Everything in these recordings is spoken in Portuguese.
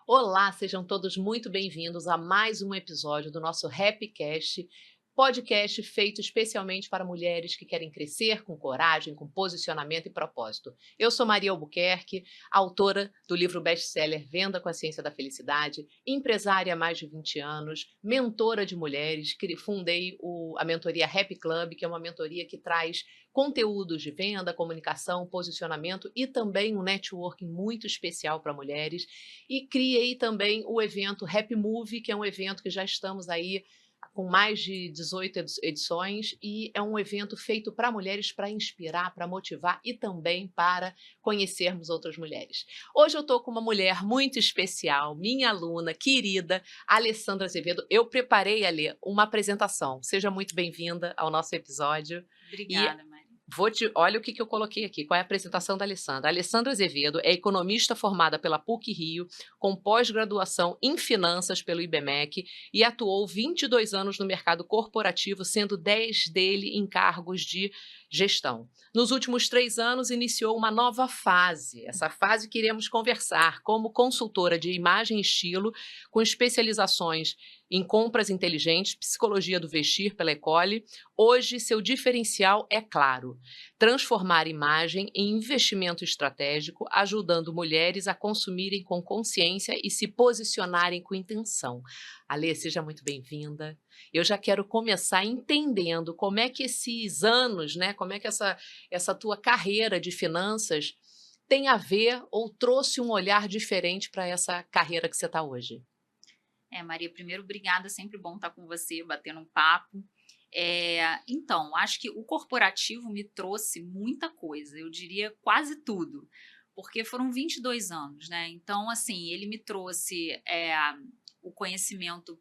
Olá, sejam todos muito bem-vindos a mais um episódio do nosso Happycast, podcast feito especialmente para mulheres que querem crescer com coragem, com posicionamento e propósito. Eu sou Maria Albuquerque, autora do livro best-seller Venda com a Ciência da Felicidade, empresária há mais de 20 anos, mentora de mulheres, que fundei a mentoria Happy Club, que é uma mentoria que traz conteúdos de venda, comunicação, posicionamento e também um networking muito especial para mulheres. E criei também o evento Happy Movie, que é um evento que já estamos aí com mais de 18 edições, e é um evento feito para mulheres, para inspirar, para motivar e também para conhecermos outras mulheres. Hoje eu estou com uma mulher muito especial, minha aluna querida, Alessandra Azevedo. Eu preparei, Ale, uma apresentação. Seja muito bem-vinda ao nosso episódio. E Obrigada, Maria. olha o que eu coloquei aqui, qual é a apresentação da Alessandra. A Alessandra Azevedo é economista formada pela PUC-Rio, com pós-graduação em finanças pelo IBMEC e atuou 22 anos no mercado corporativo, sendo 10 dele em cargos de gestão. Nos últimos 3 anos, iniciou uma nova fase, essa fase que iremos conversar, como consultora de imagem e estilo, com especializações em compras inteligentes, psicologia do vestir pela Ecole. Hoje, seu diferencial é claro: transformar imagem em investimento estratégico, ajudando mulheres a consumirem com consciência e se posicionarem com intenção. Alê, seja muito bem-vinda. Eu já quero começar entendendo como é que esses anos, né, como é que essa tua carreira de finanças tem a ver ou trouxe um olhar diferente para essa carreira que você está hoje. Maria, primeiro, obrigada, sempre bom estar com você, batendo um papo. Então, acho que o corporativo me trouxe muita coisa, eu diria quase tudo, porque foram 22 anos, né? Então, assim, ele me trouxe o conhecimento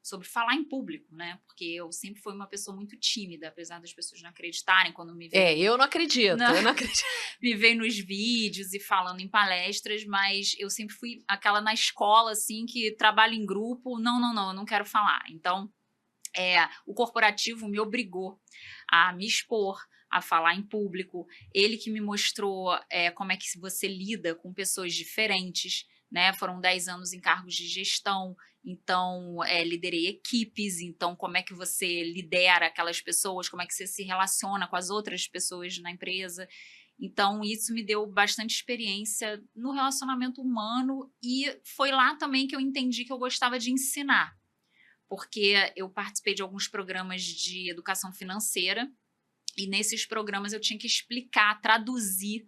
sobre falar em público, né? Porque eu sempre fui uma pessoa muito tímida, apesar das pessoas não acreditarem quando me veem. Eu não acredito, eu não acredito. Me veio nos vídeos e falando em palestras, mas eu sempre fui aquela na escola, assim, que trabalha em grupo, não, eu não quero falar. Então, o corporativo me obrigou a me expor, a falar em público. Ele que me mostrou como é que você lida com pessoas diferentes, né? Foram 10 anos em cargos de gestão, então liderei equipes, então como é que você lidera aquelas pessoas, como é que você se relaciona com as outras pessoas na empresa. Então, isso me deu bastante experiência no relacionamento humano e foi lá também que eu entendi que eu gostava de ensinar, porque eu participei de alguns programas de educação financeira e nesses programas eu tinha que explicar, traduzir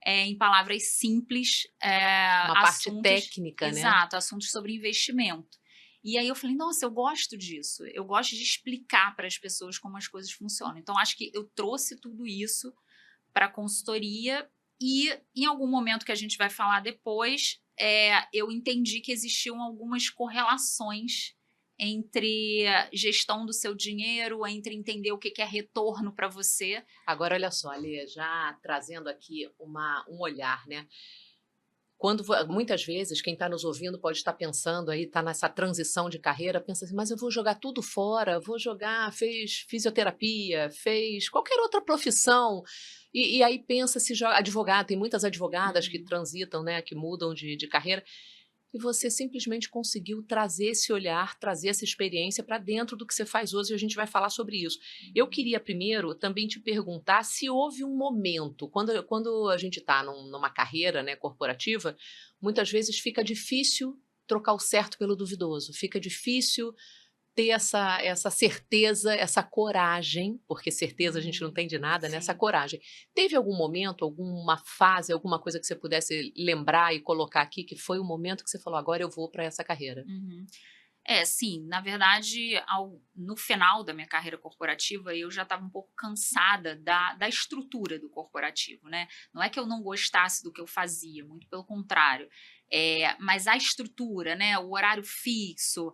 em palavras simples Uma parte assuntos, técnica, né? exato, assuntos sobre investimento. E aí eu falei, nossa, eu gosto disso, eu gosto de explicar para as pessoas como as coisas funcionam. Então, acho que eu trouxe tudo isso para a consultoria e em algum momento que a gente vai falar depois, eu entendi que existiam algumas correlações entre gestão do seu dinheiro, entre entender o que é retorno para você. Agora, olha só, Alê, já trazendo aqui um olhar, né? Muitas vezes quem está nos ouvindo pode estar pensando aí, está nessa transição de carreira, pensa assim, mas eu vou jogar tudo fora, fez fisioterapia, fez qualquer outra profissão, e aí pensa se joga, advogado, tem muitas advogadas que Uhum. transitam, né, que mudam de carreira, e você simplesmente conseguiu trazer esse olhar, trazer essa experiência para dentro do que você faz hoje, e a gente vai falar sobre isso. Eu queria primeiro também te perguntar se houve um momento, quando a gente está numa carreira, né, corporativa, muitas vezes fica difícil trocar o certo pelo duvidoso, fica difícil ter essa certeza, essa coragem, porque certeza a gente não tem de nada, né, essa Sim. coragem. Teve algum momento, alguma fase, alguma coisa que você pudesse lembrar e colocar aqui, que foi o momento que você falou: "Agora eu vou para essa carreira"? Uhum. Sim, na verdade, no final da minha carreira corporativa, eu já estava um pouco cansada da estrutura do corporativo, né? Não é que eu não gostasse do que eu fazia, muito pelo contrário, mas a estrutura, né? O horário fixo,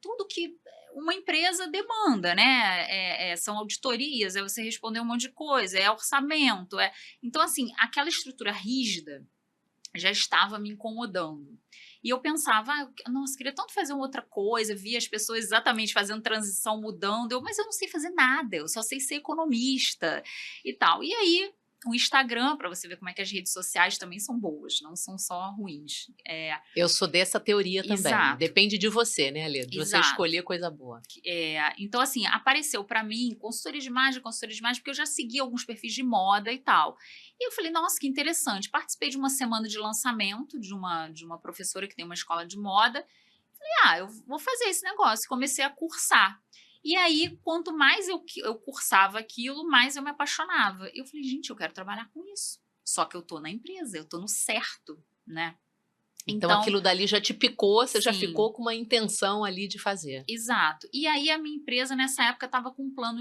tudo que uma empresa demanda, né? São auditorias, é você responder um monte de coisa, é orçamento, Então, assim, aquela estrutura rígida já estava me incomodando. E eu pensava, nossa, queria tanto fazer uma outra coisa, via as pessoas exatamente fazendo transição, mudando, mas eu não sei fazer nada, eu só sei ser economista e tal. E aí o Instagram, para você ver como é que as redes sociais também são boas, não são só ruins. Eu sou dessa teoria também. Exato. Depende de você, né, Lê? De você Exato. escolher coisa boa. Então, assim, apareceu para mim consultoria de imagem, porque eu já segui alguns perfis de moda e tal. E eu falei, nossa, que interessante. Participei de uma semana de lançamento de uma professora que tem uma escola de moda. Falei, eu vou fazer esse negócio. Comecei a cursar. E aí, quanto mais eu cursava aquilo, mais eu me apaixonava. Eu falei, gente, eu quero trabalhar com isso. Só que eu tô na empresa, eu tô no certo, né? Então aquilo dali já te picou, você já sim. ficou com uma intenção ali de fazer. Exato. E aí a minha empresa, nessa época, estava com um plano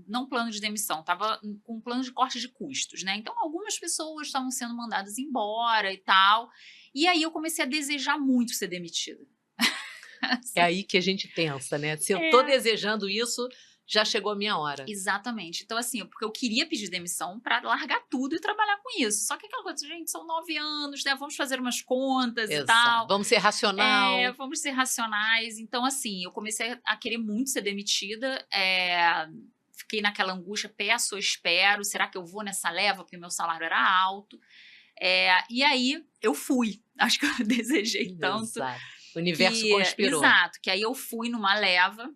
não plano de demissão, estava com um plano de corte de custos, né? Então, algumas pessoas estavam sendo mandadas embora e tal. E aí eu comecei a desejar muito ser demitida. É aí que a gente pensa, né? Se eu tô desejando isso, já chegou a minha hora. Exatamente. Então, assim, porque eu queria pedir demissão para largar tudo e trabalhar com isso. Só que aquela coisa, gente, são 9 anos, né? Vamos fazer umas contas e tal. Vamos ser racional. Vamos ser racionais. Então, assim, eu comecei a querer muito ser demitida. Fiquei naquela angústia, peço, eu espero. Será que eu vou nessa leva? Porque meu salário era alto. E aí, eu fui. Acho que eu desejei tanto. Exato. O universo conspirou. Exato. Que aí eu fui numa leva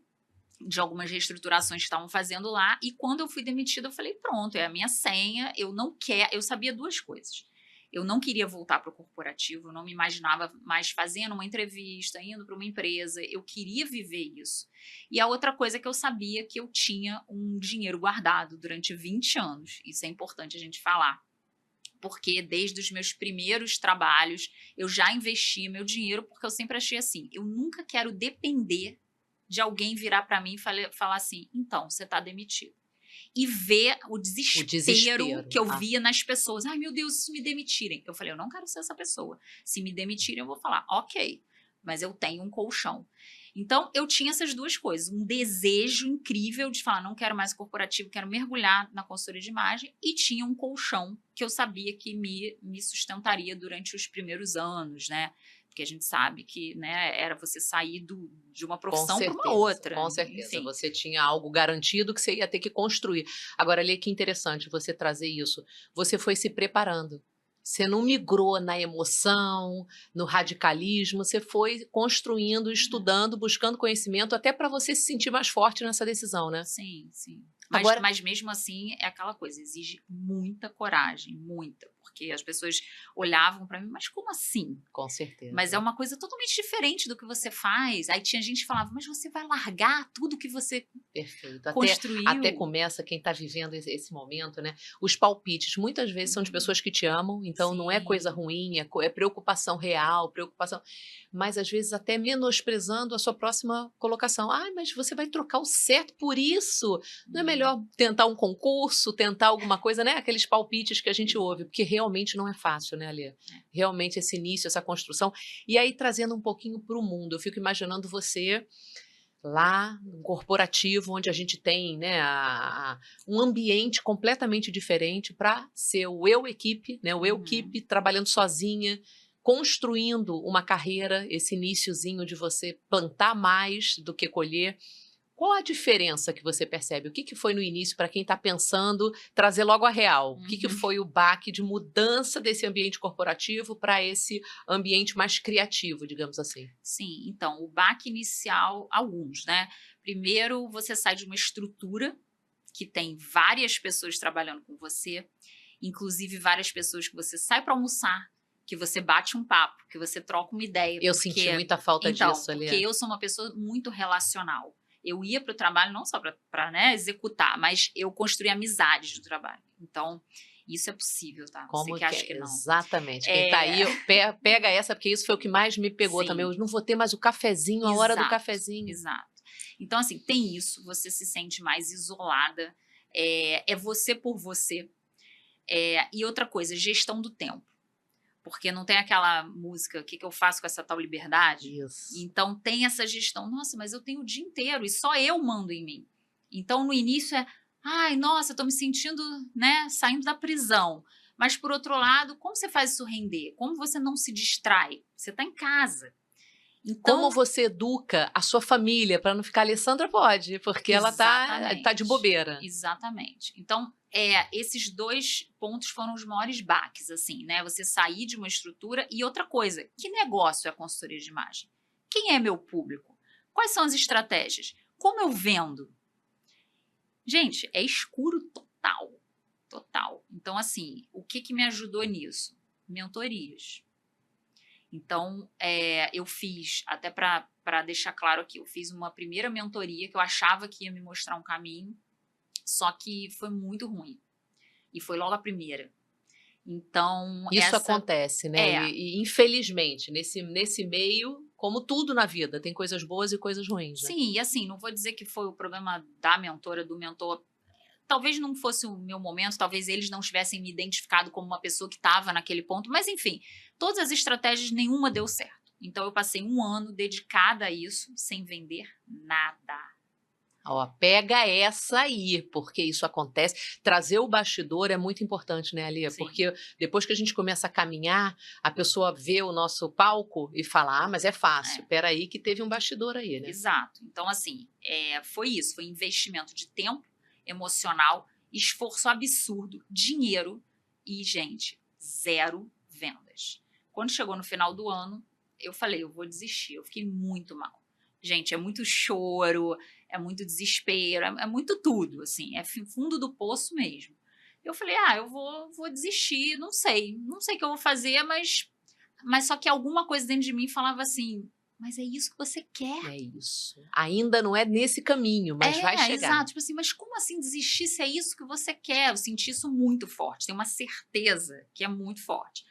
de algumas reestruturações que estavam fazendo lá, e quando eu fui demitida, eu falei, pronto, é a minha senha, eu sabia duas coisas. Eu não queria voltar para o corporativo, eu não me imaginava mais fazendo uma entrevista, indo para uma empresa, eu queria viver isso. E a outra coisa que eu sabia que eu tinha um dinheiro guardado durante 20 anos, isso é importante a gente falar. Porque desde os meus primeiros trabalhos, eu já investi meu dinheiro, porque eu sempre achei assim, eu nunca quero depender de alguém virar para mim e falar assim, então, você está demitido. E ver o desespero que eu via nas pessoas. Ai, meu Deus, se me demitirem. Eu falei, eu não quero ser essa pessoa. Se me demitirem, eu vou falar, ok, mas eu tenho um colchão. Então, eu tinha essas duas coisas. Um desejo incrível de falar, não quero mais corporativo, quero mergulhar na consultoria de imagem. E tinha um colchão que eu sabia que me sustentaria durante os primeiros anos, né? Porque a gente sabe que, né, era você sair de uma profissão para uma outra. Com certeza, enfim. Você tinha algo garantido que você ia ter que construir. Agora, Lê, que interessante você trazer isso. Você foi se preparando. Você não migrou na emoção, no radicalismo, você foi construindo, estudando, buscando conhecimento, até para você se sentir mais forte nessa decisão, né? Sim, sim. Mas mesmo assim, é aquela coisa, exige muita coragem, muita. Porque as pessoas olhavam para mim, mas como assim? Com certeza. Mas é uma coisa totalmente diferente do que você faz. Aí tinha gente que falava, mas você vai largar tudo que você construiu? Até começa quem está vivendo esse momento, né? Os palpites, muitas vezes são de pessoas que te amam, então sim, não é coisa ruim, é preocupação real, mas às vezes até menosprezando a sua próxima colocação. Mas você vai trocar o certo por isso? Não é melhor tentar um concurso, tentar alguma coisa, né? Aqueles palpites que a gente ouve, porque realmente não é fácil, né, Alê? Realmente esse início, essa construção. E aí, trazendo um pouquinho para o mundo, eu fico imaginando você lá no corporativo, onde a gente tem, né, um ambiente completamente diferente para ser o eu-equipe, né, o eu-equipe trabalhando sozinha, construindo uma carreira, esse iniciozinho de você plantar mais do que colher. Qual a diferença que você percebe? O que foi no início para quem está pensando trazer logo a real? O que foi o baque de mudança desse ambiente corporativo para esse ambiente mais criativo, digamos assim? Sim, então, o baque inicial, alguns, né? Primeiro, você sai de uma estrutura que tem várias pessoas trabalhando com você, inclusive várias pessoas que você sai para almoçar, que você bate um papo, que você troca uma ideia. Eu senti muita falta disso ali. Porque eu sou uma pessoa muito relacional. Eu ia para o trabalho não só para né, executar, mas eu construí amizades do trabalho. Então, isso é possível, tá? Como que acha que não. Exatamente. Quem tá aí, pega essa, porque isso foi o que mais me pegou. Sim. Também. Eu não vou ter mais o cafezinho, a hora do cafezinho. Exato. Então, assim, tem isso. Você se sente mais isolada. É você por você. E outra coisa, gestão do tempo. Porque não tem aquela música, o que eu faço com essa tal liberdade? Isso. Então, tem essa gestão. Nossa, mas eu tenho o dia inteiro e só eu mando em mim. Então, no início ai, nossa, eu tô me sentindo, né, saindo da prisão. Mas, por outro lado, como você faz isso render? Como você não se distrai? Você tá em casa. Então, como você educa a sua família para não ficar, Alessandra pode, porque ela tá de bobeira. Exatamente. Então, esses 2 pontos foram os maiores baques, assim, né? Você sair de uma estrutura e outra coisa, que negócio é a consultoria de imagem? Quem é meu público? Quais são as estratégias? Como eu vendo? Gente, é escuro total, total. Então, assim, o que me ajudou nisso? Mentorias. Então, eu fiz, até para deixar claro aqui, eu fiz uma primeira mentoria que eu achava que ia me mostrar um caminho, só que foi muito ruim. E foi logo a primeira. Então, Isso acontece, né? E infelizmente, nesse meio, como tudo na vida, tem coisas boas e coisas ruins, né? Sim, e assim, não vou dizer que foi o problema da mentora, do mentor. Talvez não fosse o meu momento, talvez eles não tivessem me identificado como uma pessoa que estava naquele ponto, mas enfim, todas as estratégias, nenhuma deu certo. Então, eu passei 1 ano dedicada a isso, sem vender nada. Ó, pega essa aí, porque isso acontece. Trazer o bastidor é muito importante, né, Alê? Sim. Porque depois que a gente começa a caminhar, a pessoa vê o nosso palco e fala, mas é fácil. Peraí que teve um bastidor aí, né? Exato. Então, assim, foi isso. Foi investimento de tempo, emocional, esforço absurdo, dinheiro e, gente, 0 vendas. Quando chegou no final do ano, eu falei, eu vou desistir. Eu fiquei muito mal. Gente, é muito choro, é muito desespero, é muito tudo, assim, é fundo do poço mesmo. Eu falei, eu vou desistir, não sei o que eu vou fazer, mas só que alguma coisa dentro de mim falava assim, mas é isso que você quer? É isso. Ainda não é nesse caminho, mas vai chegar. Exato, tipo assim, mas como assim desistir se é isso que você quer? Eu senti isso muito forte, tenho uma certeza que é muito forte.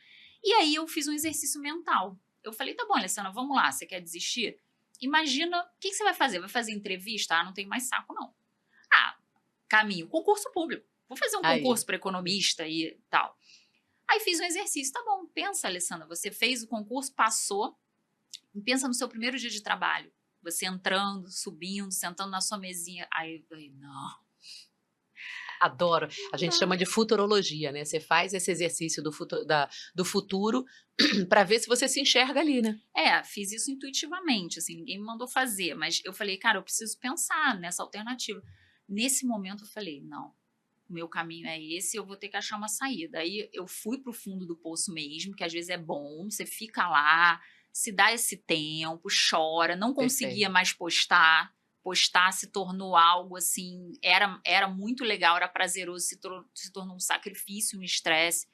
E aí eu fiz um exercício mental. Eu falei, tá bom, Alessandra, vamos lá, você quer desistir? Imagina, o que você vai fazer? Vai fazer entrevista? Não tem mais saco, não. Caminho, concurso público. Vou fazer um concurso para economista e tal. Aí fiz um exercício. Tá bom, pensa, Alessandra, você fez o concurso, passou, e pensa no seu primeiro dia de trabalho. Você entrando, subindo, sentando na sua mesinha. Aí eu falei, não. Adoro. A gente chama de futurologia, né? Você faz esse exercício do futuro para ver se você se enxerga ali, né? Fiz isso intuitivamente, assim, ninguém me mandou fazer, mas eu falei, cara, eu preciso pensar nessa alternativa. Nesse momento eu falei, não, o meu caminho é esse, eu vou ter que achar uma saída. Aí eu fui pro fundo do poço mesmo, que às vezes é bom, você fica lá, se dá esse tempo, chora, não conseguia mais postar se tornou algo assim, era muito legal, era prazeroso, se tornou um sacrifício, um estresse.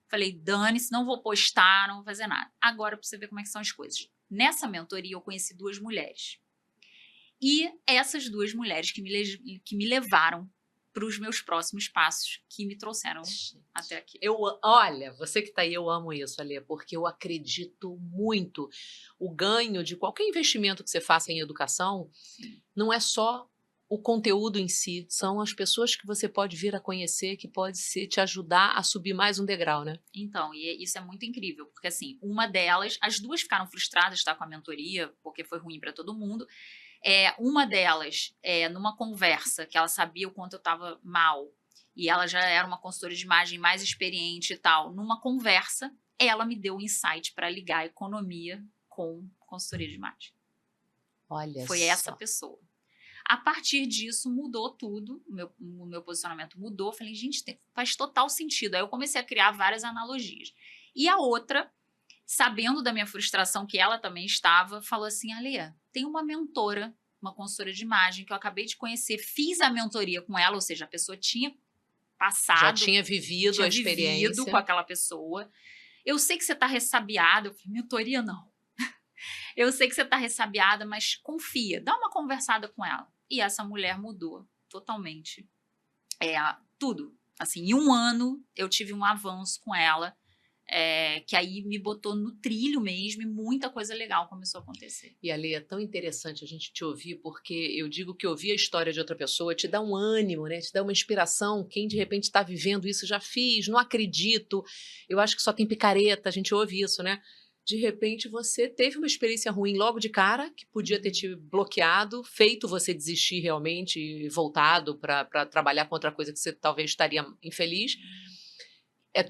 Falei, dane-se, não vou postar, não vou fazer nada. Agora, para você ver como é que são as coisas. Nessa mentoria, eu conheci 2 mulheres. E essas 2 mulheres que me levaram para os meus próximos passos, que me trouxeram até aqui. Olha, você que está aí, eu amo isso, Alê, porque eu acredito muito. O ganho de qualquer investimento que você faça em educação não é só o conteúdo em si, são as pessoas que você pode vir a conhecer, que pode te ajudar a subir mais um degrau, né? Então, e isso é muito incrível, porque assim, uma delas, as 2 ficaram frustradas, tá, com a mentoria, porque foi ruim para todo mundo. Uma delas, numa conversa, que ela sabia o quanto eu estava mal, e ela já era uma consultora de imagem mais experiente e tal, numa conversa, ela me deu o insight para ligar a economia com consultoria de imagem. Olha Foi só. essa pessoa. A partir disso, mudou tudo, o meu posicionamento mudou. Falei, gente, faz total sentido. Aí eu comecei a criar várias analogias. E a outra, sabendo da minha frustração, que ela também estava, falou assim, Alê, tem uma mentora, uma consultora de imagem, que eu acabei de conhecer, fiz a mentoria com ela, ou seja, a pessoa tinha passado. Já tinha vivido a experiência. Com aquela pessoa. Eu sei que você está ressabiada. Eu falei, mentoria não. Eu sei que você está ressabiada, mas confia, dá uma conversada com ela. E essa mulher mudou totalmente. Tudo. Assim, em 1 ano, eu tive um avanço com ela, que aí me botou no trilho mesmo e muita coisa legal começou a acontecer. E, Alê, é tão interessante a gente te ouvir, porque eu digo que ouvir a história de outra pessoa te dá um ânimo, né? Te dá uma inspiração. Quem, de repente, está vivendo isso, já fiz, não acredito. Eu acho que só tem picareta, a gente ouve isso, né? De repente, você teve uma experiência ruim logo de cara, que podia ter te bloqueado, feito você desistir realmente e voltado para trabalhar com outra coisa que você talvez estaria infeliz.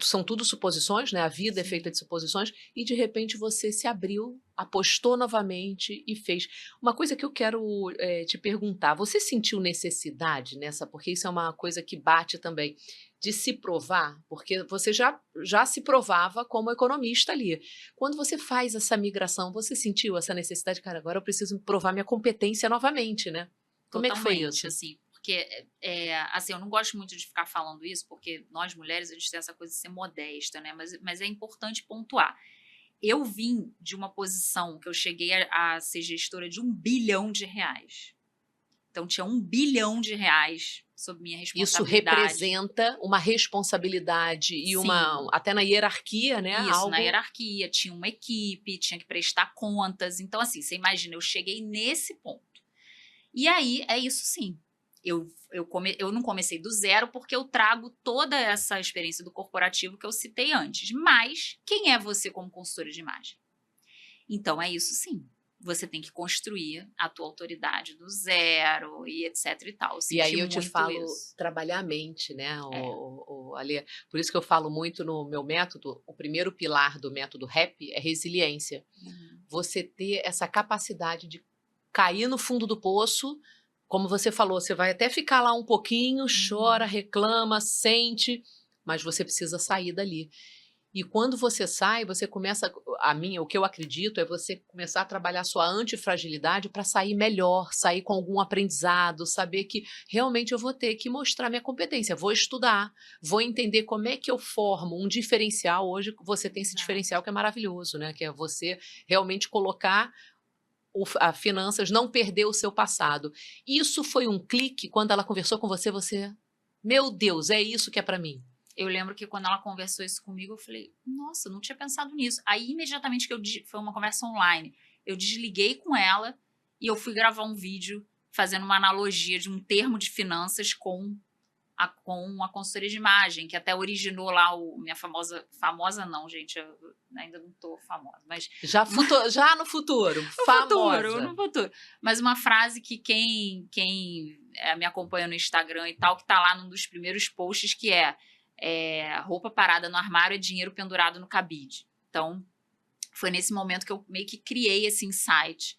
são tudo suposições, né? A vida é feita de suposições, e de repente você se abriu, apostou novamente e fez. Uma coisa que eu quero te perguntar, você sentiu necessidade nessa, porque isso é uma coisa que bate também, de se provar, porque você já se provava como economista ali. Quando você faz essa migração, você sentiu essa necessidade, cara, agora eu preciso provar minha competência novamente, né? Como é que foi Totalmente, isso? assim, porque, assim, eu não gosto muito de ficar falando isso, porque nós mulheres, a gente tem essa coisa de ser modesta, né, mas é importante pontuar. Eu vim de uma posição que eu cheguei a ser gestora de R$ 1 bilhão. Então, tinha R$ 1 bilhão sob minha Isso responsabilidade. representa uma responsabilidade e Sim, até na hierarquia, né, isso, na algo. hierarquia, tinha uma equipe, tinha que prestar contas. Então, assim, você imagina, eu cheguei nesse ponto. E aí, é isso sim. Eu não comecei do zero porque eu trago toda essa experiência do corporativo que eu citei antes. Mas quem é você como consultora de imagem? Então, é isso sim. Você tem que construir a tua autoridade do zero e etc e tal. Eu E aí senti eu te muito falo isso. trabalhar a mente, né, É. Alê, por isso que eu falo muito no meu método, o primeiro pilar do método RAP é resiliência. Uhum. Você ter essa capacidade de cair no fundo do poço, como você falou, você vai até ficar lá um pouquinho, chora, Uhum. reclama, sente, mas você precisa sair dali. E quando você sai, você começa, o que eu acredito é você começar a trabalhar a sua antifragilidade para sair melhor, sair com algum aprendizado, saber que realmente eu vou ter que mostrar minha competência, vou estudar, vou entender como é que eu formo um diferencial. Hoje você tem esse Exato. diferencial que é maravilhoso, né? Que é você realmente colocar a finanças, não perder o seu passado. Isso foi um clique quando ela conversou com você, meu Deus, é isso que é para mim. Eu lembro que quando ela conversou isso comigo, eu falei, nossa, eu não tinha pensado nisso. Aí, imediatamente foi uma conversa online, eu desliguei com ela e eu fui gravar um vídeo fazendo uma analogia de um termo de finanças com a consultoria de imagem, que até originou lá minha famosa não, gente, eu ainda não tô famosa, mas Já no futuro, famosa. no futuro. Mas uma frase que quem me acompanha no Instagram e tal, que tá lá num dos primeiros posts, que roupa parada no armário é dinheiro pendurado no cabide. Então, foi nesse momento que eu meio que criei esse insight.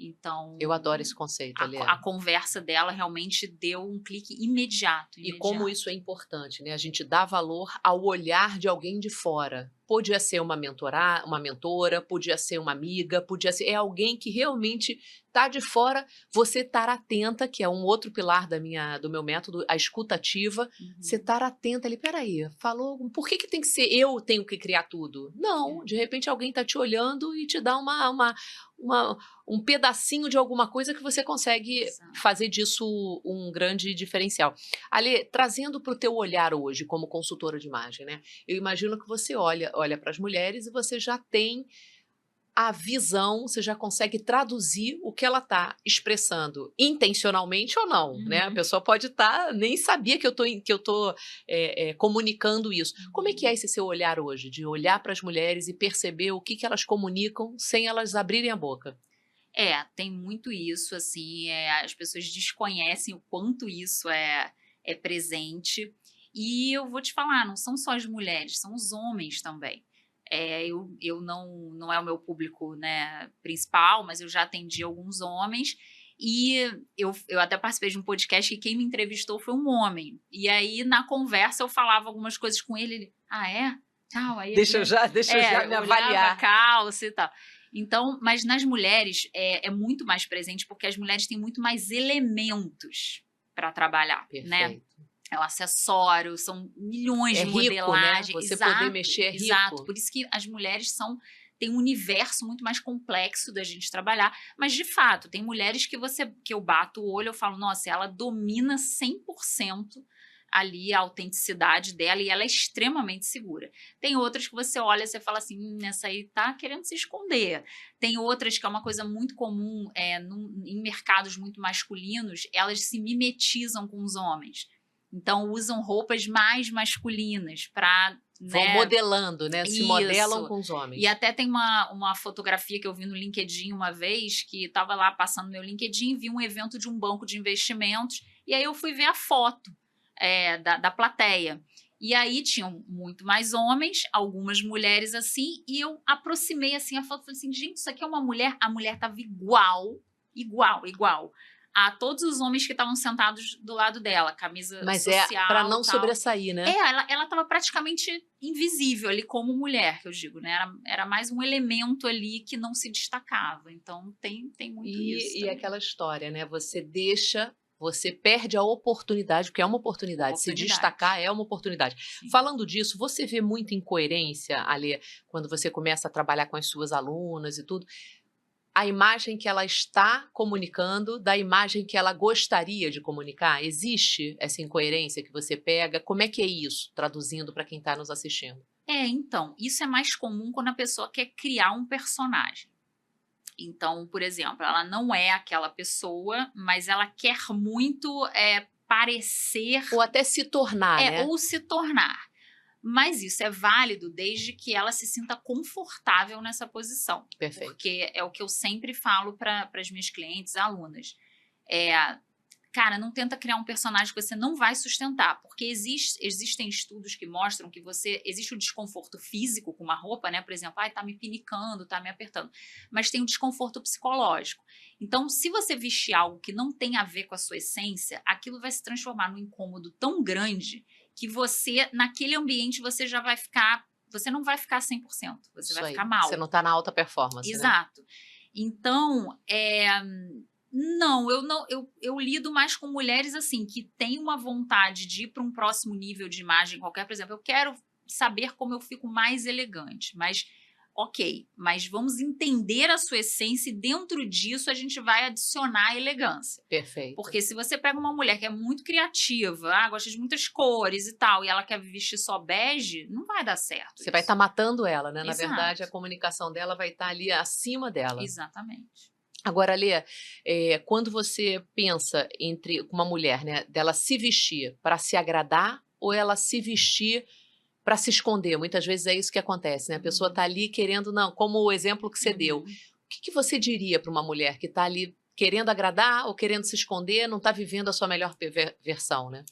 Então, Eu adoro esse conceito, Alê. a conversa dela realmente deu um clique imediato. E como isso é importante, né? A gente dá valor ao olhar de alguém de fora. Podia ser uma mentora, podia ser uma amiga, podia ser alguém que realmente está de fora. Você estar atenta, que é um outro pilar do meu método, a escuta ativa. Você estar atenta ali, peraí, falou, por que tem que ser eu tenho que criar tudo? Não, de repente alguém está te olhando e te dá um pedacinho de alguma coisa que você consegue Exato. fazer disso um grande diferencial. Alê, trazendo para o teu olhar hoje como consultora de imagem, né? Eu imagino que você olha para as mulheres e você já tem a visão, você já consegue traduzir o que ela está expressando, intencionalmente ou não, né? A pessoa pode nem sabia que eu tô comunicando isso. Como é que é esse seu olhar hoje, de olhar para as mulheres e perceber o que elas comunicam sem elas abrirem a boca? Tem muito isso, assim, as pessoas desconhecem o quanto isso é presente. E eu vou te falar, não são só as mulheres, são os homens também. Eu não é o meu público, né, principal, mas eu já atendi alguns homens. E eu até participei de um podcast que quem me entrevistou foi um homem. E aí, na conversa, eu falava algumas coisas com ele. Ah, é? Tal. Aí Deixa eu já me olhava a avaliar. calça e tal. Então, mas nas mulheres é muito mais presente, porque as mulheres têm muito mais elementos para trabalhar, né? Perfeito. É o acessório, são milhões É de rico, né? modelagem. Você Exato, poder mexer é exato. rico. Por isso que as mulheres têm um universo muito mais complexo da gente trabalhar. Mas, de fato, tem mulheres que eu bato o olho e falo, nossa, ela domina 100% ali a autenticidade dela e ela é extremamente segura. Tem outras que você olha e você fala assim, essa aí tá querendo se esconder. Tem outras que é uma coisa muito comum em mercados muito masculinos, elas se mimetizam com os homens. Então, usam roupas mais masculinas para... Vão modelando, né? Se modelam com os homens. E até tem uma fotografia que eu vi no LinkedIn uma vez, que estava lá passando no meu LinkedIn, vi um evento de um banco de investimentos, e aí eu fui ver a foto da plateia. E aí tinham muito mais homens, algumas mulheres assim, e eu aproximei assim a foto e falei assim, gente, isso aqui é uma mulher? A mulher estava igual a todos os homens que estavam sentados do lado dela, camisa Mas é para social, não tal. sobressair, né? Ela estava praticamente invisível ali como mulher, que eu digo, né? Era mais um elemento ali que não se destacava. Então tem muito isso E também. aquela história, né? Você perde a oportunidade, porque é uma oportunidade. Se destacar é uma oportunidade. Sim. Falando disso, você vê muita incoerência, Alê, quando você começa a trabalhar com as suas alunas e tudo, a imagem que ela está comunicando da imagem que ela gostaria de comunicar? Existe essa incoerência que você pega? Como é que é isso, traduzindo para quem está nos assistindo? Então, isso é mais comum quando a pessoa quer criar um personagem. Então, por exemplo, ela não é aquela pessoa, mas ela quer muito parecer. Ou até se tornar, né? Ou se tornar. Mas isso é válido desde que ela se sinta confortável nessa posição. Perfeito. Porque é o que eu sempre falo para as minhas clientes, alunas. Cara, não tenta criar um personagem que você não vai sustentar, porque existem estudos que mostram que existe o desconforto físico com uma roupa, né? Por exemplo, tá me pinicando, tá me apertando, mas tem o desconforto psicológico. Então, se você vestir algo que não tem a ver com a sua essência, aquilo vai se transformar num incômodo tão grande que você, naquele ambiente, você não vai ficar 100%, você vai ficar mal. Você não está na alta performance, Exato. Né? Então, eu lido mais com mulheres assim, que têm uma vontade de ir para um próximo nível de imagem qualquer. Por exemplo, eu quero saber como eu fico mais elegante, mas mas vamos entender a sua essência e dentro disso a gente vai adicionar a elegância. Perfeito. Porque se você pega uma mulher que é muito criativa, gosta de muitas cores e tal, e ela quer vestir só bege, não vai dar certo. Você vai estar matando ela, né? Exato. Na verdade, a comunicação dela vai estar ali acima dela. Exatamente. Agora, Lê, quando você pensa entre uma mulher, né, dela se vestir para se agradar ou ela se vestir para se esconder? Muitas vezes é isso que acontece, né? A pessoa está ali querendo, não, como o exemplo que você deu. O que você diria para uma mulher que está ali querendo agradar ou querendo se esconder, não está vivendo a sua melhor versão, né?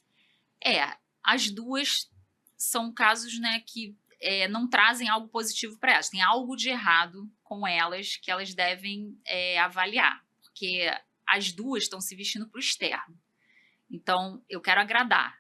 As duas são casos, né, que não trazem algo positivo para elas. Tem algo de errado com elas que elas devem avaliar, porque as duas estão se vestindo para o externo. Então, eu quero agradar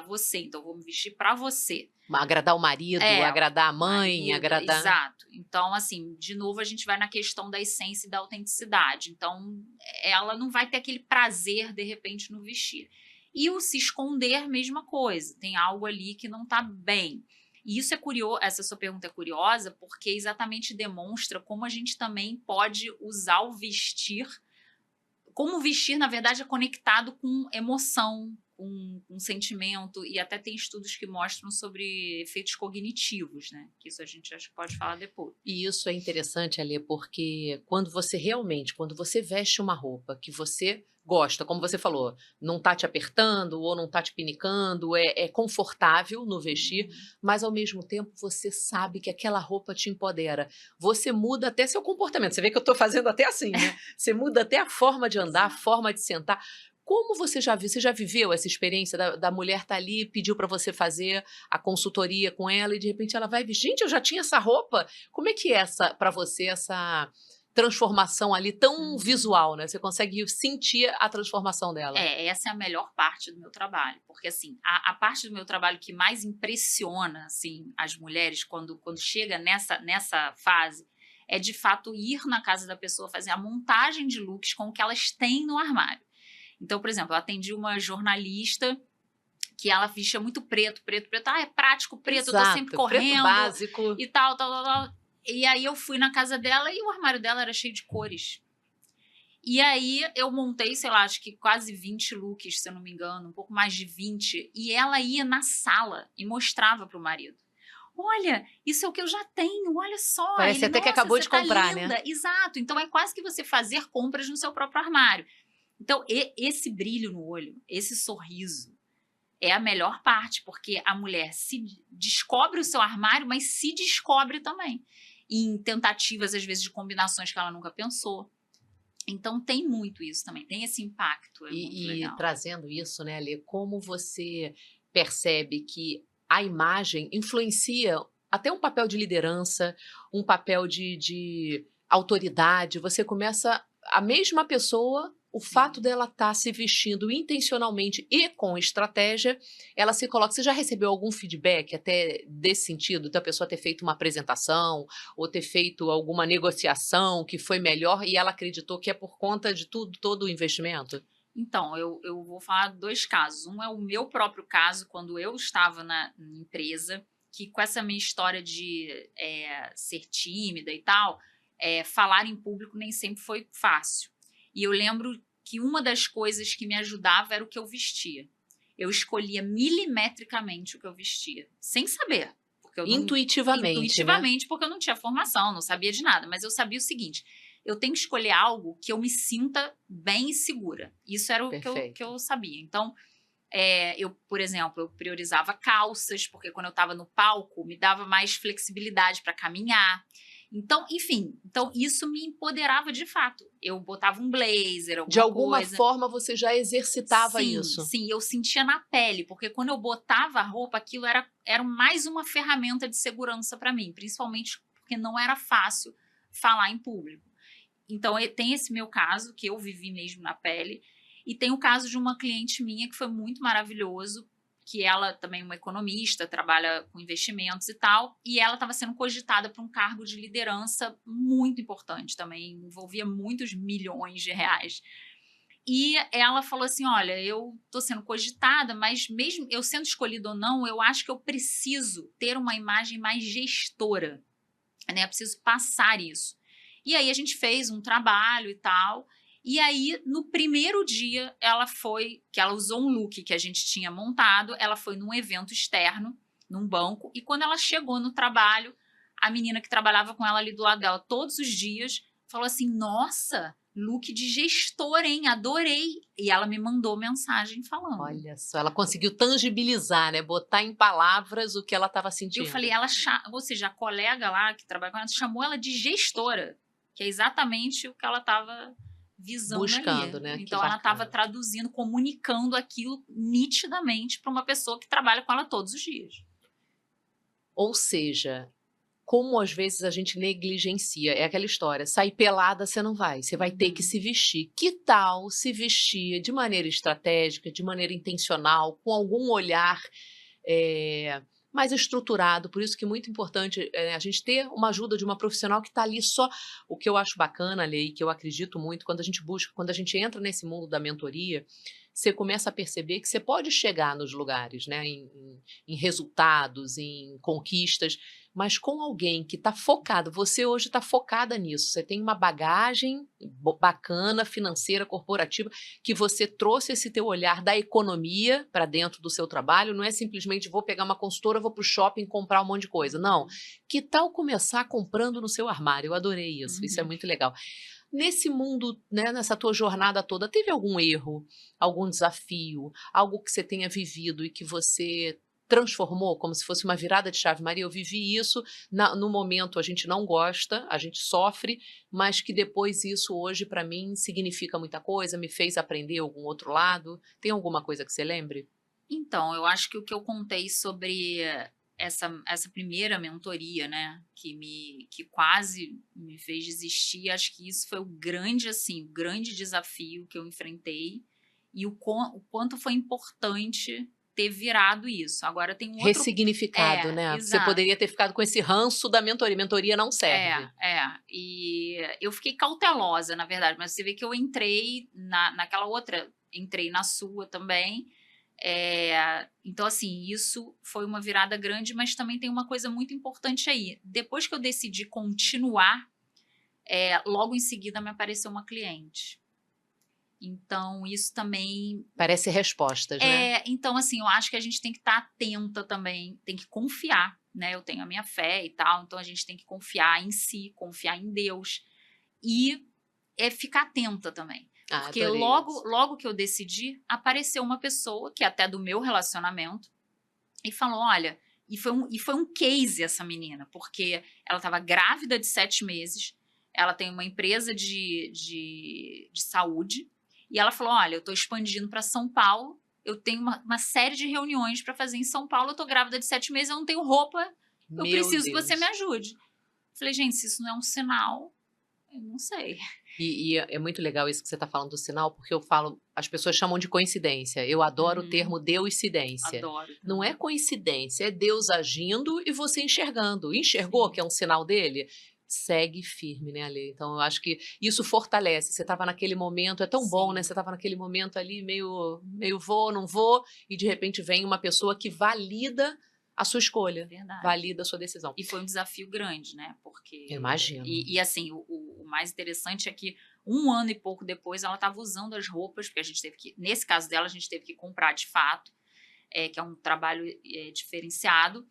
você, então eu vou me vestir para você. Agradar o marido, agradar a mãe, agradar... Exato. Então, assim, de novo, a gente vai na questão da essência e da autenticidade. Então, ela não vai ter aquele prazer, de repente, no vestir. E o se esconder, mesma coisa. Tem algo ali que não está bem. E isso é curioso, essa sua pergunta é curiosa, porque exatamente demonstra como a gente também pode usar o vestir. Como o vestir, na verdade, é conectado com emoção, com sentimento, e até tem estudos que mostram sobre efeitos cognitivos, né? Que isso a gente acho que pode falar depois. E isso é interessante, Alê, porque quando você veste uma roupa que você gosta, como você falou, não tá te apertando ou não tá te pinicando, é confortável no vestir, mas ao mesmo tempo você sabe que aquela roupa te empodera. Você muda até seu comportamento. Você vê que eu tô fazendo até assim, né? Você muda até a forma de andar, a forma de sentar. Como você já viu? Você já viveu essa experiência da mulher estar ali, pediu para você fazer a consultoria com ela e de repente ela vai vir, gente, eu já tinha essa roupa? Como é que é para você essa transformação ali tão visual, né? Você consegue sentir a transformação dela. Essa é a melhor parte do meu trabalho, porque assim, a parte do meu trabalho que mais impressiona assim, as mulheres quando chega nessa fase é de fato ir na casa da pessoa, fazer a montagem de looks com o que elas têm no armário. Então, por exemplo, eu atendi uma jornalista que ela vestia muito preto. É prático, preto, Exato, eu tô sempre correndo. Preto básico. E tal. E aí eu fui na casa dela e o armário dela era cheio de cores. E aí eu montei, sei lá, acho que quase 20 looks, se eu não me engano, um pouco mais de 20. E ela ia na sala e mostrava pro marido. Olha, isso é o que eu já tenho, olha só. Parece até que acabou de comprar, linda. né? Exato, então é quase que você fazer compras no seu próprio armário. Então, esse brilho no olho, esse sorriso, é a melhor parte, porque a mulher se descobre o seu armário, mas se descobre também. Em tentativas, às vezes, de combinações que ela nunca pensou. Então, tem muito isso também, tem esse impacto, muito legal. E trazendo isso, né, Alê, como você percebe que a imagem influencia até um papel de liderança, um papel de autoridade. Você começa a mesma pessoa, o fato Sim. dela estar se vestindo intencionalmente e com estratégia, ela se coloca. Você já recebeu algum feedback até desse sentido, da pessoa ter feito uma apresentação ou ter feito alguma negociação que foi melhor e ela acreditou que é por conta de tudo, todo o investimento? Então, eu vou falar 2 casos. Um é o meu próprio caso, quando eu estava na empresa, que com essa minha história de, ser tímida e tal, falar em público nem sempre foi fácil. E eu lembro que uma das coisas que me ajudava era o que eu vestia. Eu escolhia milimetricamente o que eu vestia, sem saber, porque eu não Intuitivamente, né? intuitivamente, porque eu não tinha formação, não sabia de nada, mas eu sabia o seguinte: eu tenho que escolher algo que eu me sinta bem e segura. Isso era o que Perfeito. eu sabia. Então, eu, por exemplo, eu priorizava calças, porque quando eu estava no palco, me dava mais flexibilidade para caminhar. Então, enfim, então isso me empoderava de fato. Eu botava um blazer, De alguma alguma coisa. forma você já exercitava Sim, isso. sim, eu sentia na pele, porque quando eu botava a roupa, aquilo era mais uma ferramenta de segurança para mim, principalmente porque não era fácil falar em público. Então, tem esse meu caso, que eu vivi mesmo na pele, e tem o caso de uma cliente minha que foi muito maravilhoso, que ela também é uma economista, trabalha com investimentos e tal, e ela estava sendo cogitada para um cargo de liderança muito importante também, envolvia muitos milhões de reais. E ela falou assim: olha, eu estou sendo cogitada, mas mesmo eu sendo escolhida ou não, eu acho que eu preciso ter uma imagem mais gestora, né? Eu preciso passar isso. E aí a gente fez um trabalho e tal. E aí, no primeiro dia, que ela usou um look que a gente tinha montado, ela foi num evento externo, num banco, e quando ela chegou no trabalho, a menina que trabalhava com ela ali do lado dela todos os dias falou assim: nossa, look de gestor, hein? Adorei. E ela me mandou mensagem falando. Olha só, ela conseguiu tangibilizar, né, botar em palavras o que ela estava Eu falei, sentindo. ou seja, a colega lá que trabalha com ela chamou ela de gestora, que é exatamente o que ela estava visando Buscando, ali. né, que Então ela estava bacana. traduzindo, comunicando aquilo nitidamente para uma pessoa que trabalha com ela todos os dias. Ou seja, como às vezes a gente negligencia, é aquela história, sair pelada você não vai, você vai ter que Uhum. se vestir. Que tal se vestir de maneira estratégica, de maneira intencional, com algum olhar, mais estruturado? Por isso que é muito importante, a gente ter uma ajuda de uma profissional que está ali só. O que eu acho bacana, Lê, e que eu acredito muito, quando a gente busca, quando a gente entra nesse mundo da mentoria, você começa a perceber que você pode chegar nos lugares, né, em resultados, em conquistas, mas com alguém que está focado. Você hoje está focada nisso, você tem uma bagagem bacana, financeira, corporativa, que você trouxe esse teu olhar da economia para dentro do seu trabalho, não é simplesmente vou pegar uma consultora, vou para o shopping comprar um monte de coisa, não. Que tal começar comprando no seu armário? Eu adorei isso é Uhum. muito legal. Nesse mundo, né, nessa tua jornada toda, teve algum erro, algum desafio, algo que você tenha vivido e que você transformou como se fosse uma virada de chave? Maria, eu vivi isso, no momento a gente não gosta, a gente sofre, mas que depois isso hoje para mim significa muita coisa, me fez aprender algum outro lado. Tem alguma coisa que você lembre? Então, eu acho que o que eu contei sobre essa primeira mentoria, né, que quase me fez desistir, acho que isso foi o grande, assim, o grande desafio que eu enfrentei e o quanto foi importante ter virado isso. Agora tem um outro. Ressignificado, né? Você Exato. poderia ter ficado com esse ranço da mentoria não É, serve. e eu fiquei cautelosa, na verdade, mas você vê que eu entrei naquela outra, entrei na sua também. Então, assim, isso foi uma virada grande, mas também tem uma coisa muito importante aí. Depois que eu decidi continuar, logo em seguida me apareceu uma cliente. Então, isso também. Parece respostas, né? Então, assim, eu acho que a gente tem que estar atenta também, tem que confiar, né? Eu tenho a minha fé e tal, então a gente tem que confiar em si, confiar em Deus e ficar atenta também. Ah, Porque adorei isso. logo que eu decidi, apareceu uma pessoa, que é até do meu relacionamento, e falou: olha, e foi um case essa menina, porque ela estava grávida de 7 meses, ela tem uma empresa de saúde, e ela falou: olha, eu estou expandindo para São Paulo, eu tenho uma série de reuniões para fazer em São Paulo, eu tô grávida de 7 meses, eu não tenho roupa, eu Meu preciso que Deus. você me ajude. Falei, gente, se isso não é um sinal, eu não sei. E é muito legal isso que você está falando do sinal, porque eu falo, as pessoas chamam de coincidência. Eu adoro o termo Deuscidência. Adoro. Não é coincidência, é Deus agindo e você enxergando. Enxergou Sim. que é um sinal dele? Segue firme, né, Ale? Então, eu acho que isso fortalece. Você estava naquele momento, é tão bom, né? Sim. Você estava naquele momento ali, meio vou, não vou, e de repente vem uma pessoa que valida a sua escolha, Verdade. valida a sua decisão. E foi um desafio grande, né? Porque. Eu imagino. E assim, o mais interessante é que 1 ano e pouco depois ela estava usando as roupas, porque a gente teve que, nesse caso dela, a gente teve que comprar de fato, que é um trabalho diferenciado.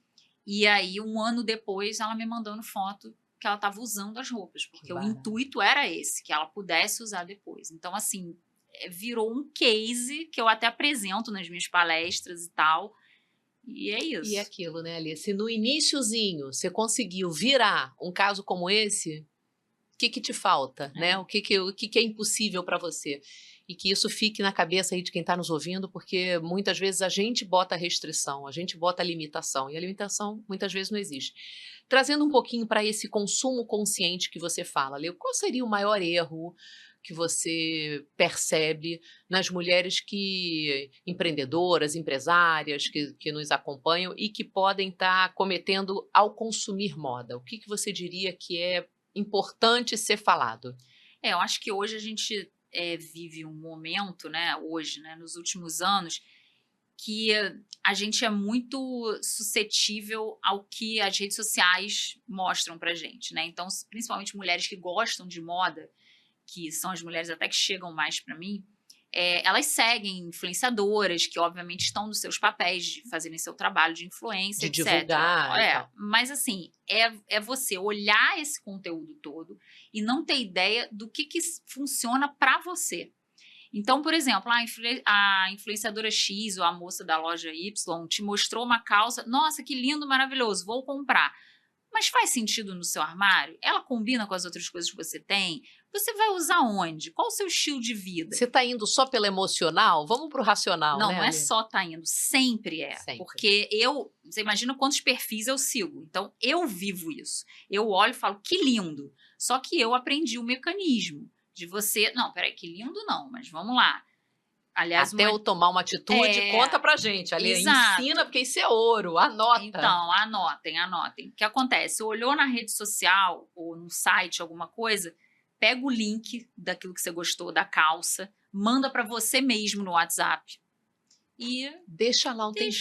E aí, 1 ano depois, ela me mandando foto que ela estava usando as roupas, porque o intuito era esse, que ela pudesse usar depois. Então, assim, virou um case que eu até apresento nas minhas palestras e tal. E é isso. E é aquilo, né, Alice? Se no iniciozinho você conseguiu virar um caso como esse, o que te falta, né? O que é impossível para você? E que isso fique na cabeça aí de quem está nos ouvindo, porque muitas vezes a gente bota restrição, a gente bota limitação, e a limitação muitas vezes não existe. Trazendo um pouquinho para esse consumo consciente que você fala, Leo, qual seria o maior erro que você percebe nas mulheres empreendedoras, empresárias que nos acompanham e que podem estar cometendo ao consumir moda? O que você diria que é importante ser falado? Eu acho que hoje a gente vive um momento, né, hoje, né, nos últimos anos, que a gente é muito suscetível ao que as redes sociais mostram pra gente, né? Então, principalmente mulheres que gostam de moda, que são as mulheres até que chegam mais para mim, elas seguem influenciadoras que, obviamente, estão nos seus papéis de fazerem seu trabalho de influência, De etc. divulgar e tal. Mas, assim, é você olhar esse conteúdo todo e não ter ideia do que funciona para você. Então, por exemplo, a influenciadora X ou a moça da loja Y te mostrou uma calça, nossa, que lindo, maravilhoso, vou comprar. Mas faz sentido no seu armário? Ela combina com as outras coisas que você tem? Você vai usar onde? Qual o seu estilo de vida? Você está indo só pelo emocional? Vamos para o racional, Não, né, não é Ale? só tá indo, sempre é. Sempre. Porque você imagina quantos perfis eu sigo. Então, eu vivo isso. Eu olho e falo, que lindo. Só que eu aprendi o mecanismo de você... Não, peraí, que lindo não, mas vamos lá. Aliás, Até eu tomar uma atitude, conta pra gente, Ale. Exato. Ensina, porque isso é ouro, anota. Então, anotem. O que acontece? Olhou na rede social ou no site alguma coisa, pega o link daquilo que você gostou, da calça, manda para você mesmo no WhatsApp e deixa lá um tempo.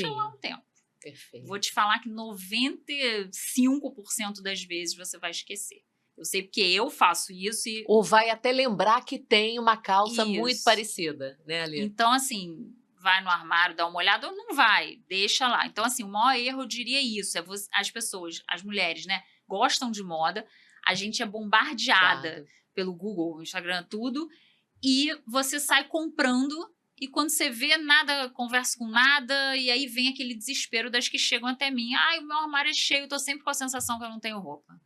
Perfeito. Vou te falar que 95% das vezes você vai esquecer. Eu sei porque eu faço isso e... Ou vai até lembrar que tem uma calça muito parecida, né, Ale? Então, assim, vai no armário, dá uma olhada, ou não vai, deixa lá. Então, assim, o maior erro, eu diria isso, as pessoas, as mulheres, né, gostam de moda, a gente é bombardeada pelo Google, Instagram, tudo, e você sai comprando, e quando você vê, nada conversa com nada, e aí vem aquele desespero das que chegam até mim. Ai, o meu armário é cheio, eu tô sempre com a sensação que eu não tenho roupa.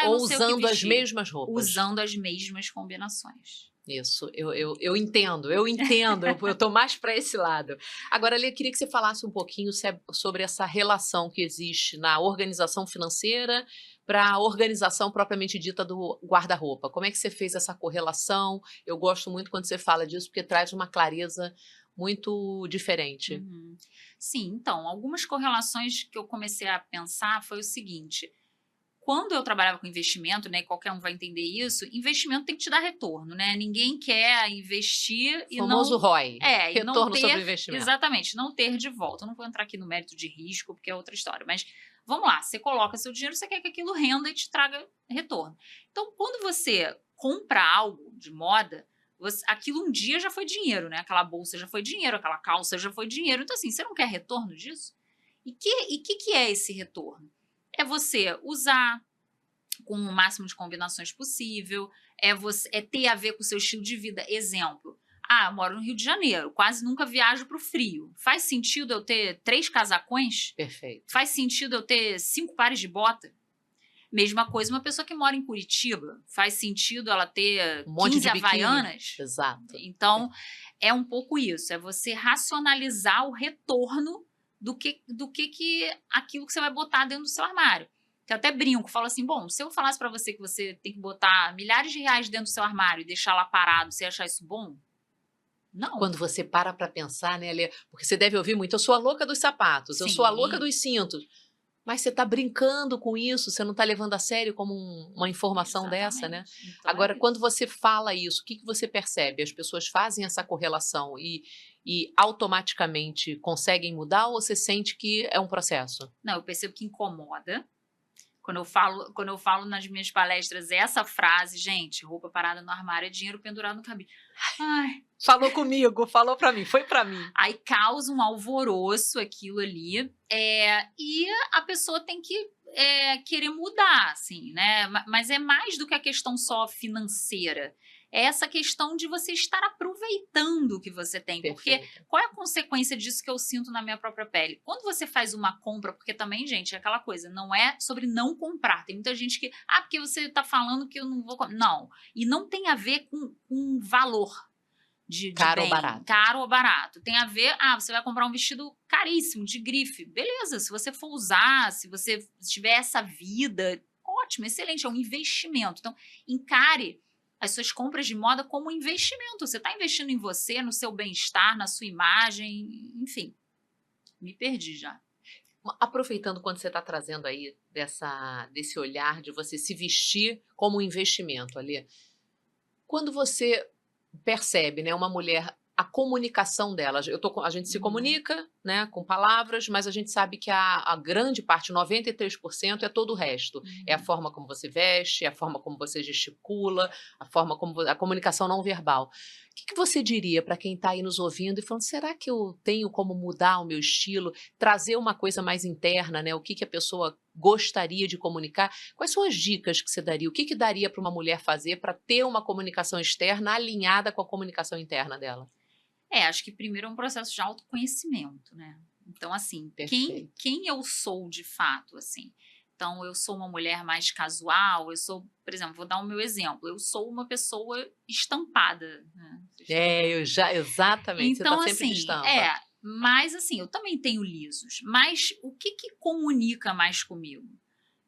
Ou usando as mesmas roupas. Usando as mesmas combinações. Isso, eu entendo, eu tô mais para esse lado. Agora, Lê, eu queria que você falasse um pouquinho sobre essa relação que existe na organização financeira para a organização propriamente dita do guarda-roupa. Como é que você fez essa correlação? Eu gosto muito quando você fala disso, porque traz uma clareza muito diferente. Uhum. Sim, então, algumas correlações que eu comecei a pensar foi o seguinte... Quando eu trabalhava com investimento, né, qualquer um vai entender isso, investimento tem que te dar retorno, né? Ninguém quer investir e famoso não... ROI, e não retorno ter, sobre investimento. Exatamente, não ter de volta. Eu não vou entrar aqui no mérito de risco, porque é outra história, mas vamos lá, você coloca seu dinheiro, você quer que aquilo renda e te traga retorno. Então, quando você compra algo de moda, aquilo um dia já foi dinheiro, né? Aquela bolsa já foi dinheiro, aquela calça já foi dinheiro. Então, assim, você não quer retorno disso? E que é esse retorno? É você usar com o máximo de combinações possível, é ter a ver com o seu estilo de vida. Exemplo, eu moro no Rio de Janeiro, quase nunca viajo para o frio. Faz sentido eu ter 3 casacões? Perfeito. Faz sentido eu ter 5 pares de bota? Mesma coisa uma pessoa que mora em Curitiba. Faz sentido ela ter Um monte 15 de biquíni. havaianas? Exato. Então, é um pouco isso. É você racionalizar o retorno do que aquilo que você vai botar dentro do seu armário. Que eu até brinco, falo assim, bom, se eu falasse pra você que você tem que botar milhares de reais dentro do seu armário e deixar lá parado, você ia achar isso bom? Não. Quando você para pensar, né, Lê? Porque você deve ouvir muito, eu sou a louca dos sapatos, eu sou a louca Sim. dos cintos. Mas você está brincando com isso, você não está levando a sério como uma informação dessa, né? Exatamente. Então, Agora, é quando isso. você fala isso, o que você percebe? As pessoas fazem essa correlação e automaticamente conseguem mudar ou você sente que é um processo? Não, eu percebo que incomoda. Quando eu falo nas minhas palestras essa frase, gente, roupa parada no armário é dinheiro pendurado no cabide. Ai, Falou comigo, falou para mim, foi para mim. aí causa um alvoroço aquilo ali, e a pessoa tem que querer mudar, assim, né? Mas é mais do que a questão só financeira. É essa questão de você estar aproveitando o que você tem. Porque Perfeito. qual é a consequência disso que eu sinto na minha própria pele? Quando você faz uma compra, porque também, gente, é aquela coisa, não é sobre não comprar. Tem muita gente que, porque você está falando que eu não vou comprar. Não. E não tem a ver com valor. De Caro ou bem, barato. caro ou barato. Tem a ver, você vai comprar um vestido caríssimo, de grife. Beleza, se você for usar, se você tiver essa vida, ótimo, excelente, é um investimento. Então, encare as suas compras de moda como um investimento. Você está investindo em você, no seu bem-estar, na sua imagem, enfim. Me perdi já. Aproveitando quando você está trazendo aí desse olhar de você se vestir como um investimento ali, quando você percebe, né, uma mulher, a comunicação dela, a gente se comunica, né, com palavras, mas a gente sabe que a grande parte, 93%, é todo o resto. É a forma como você veste, é a forma como você gesticula, a forma como a comunicação não verbal. O que você diria para quem está aí nos ouvindo e falando, será que eu tenho como mudar o meu estilo, trazer uma coisa mais interna, né? O que a pessoa gostaria de comunicar? Quais são as dicas que você daria? O que daria para uma mulher fazer para ter uma comunicação externa alinhada com a comunicação interna dela? Acho que primeiro é um processo de autoconhecimento, né? Então, assim, quem eu sou de fato, assim? Então, eu sou uma mulher mais casual, por exemplo, vou dar o meu exemplo, eu sou uma pessoa estampada, né? Exatamente, você Então, está sempre de assim, estampa. mas assim, eu também tenho lisos, mas o que comunica mais comigo?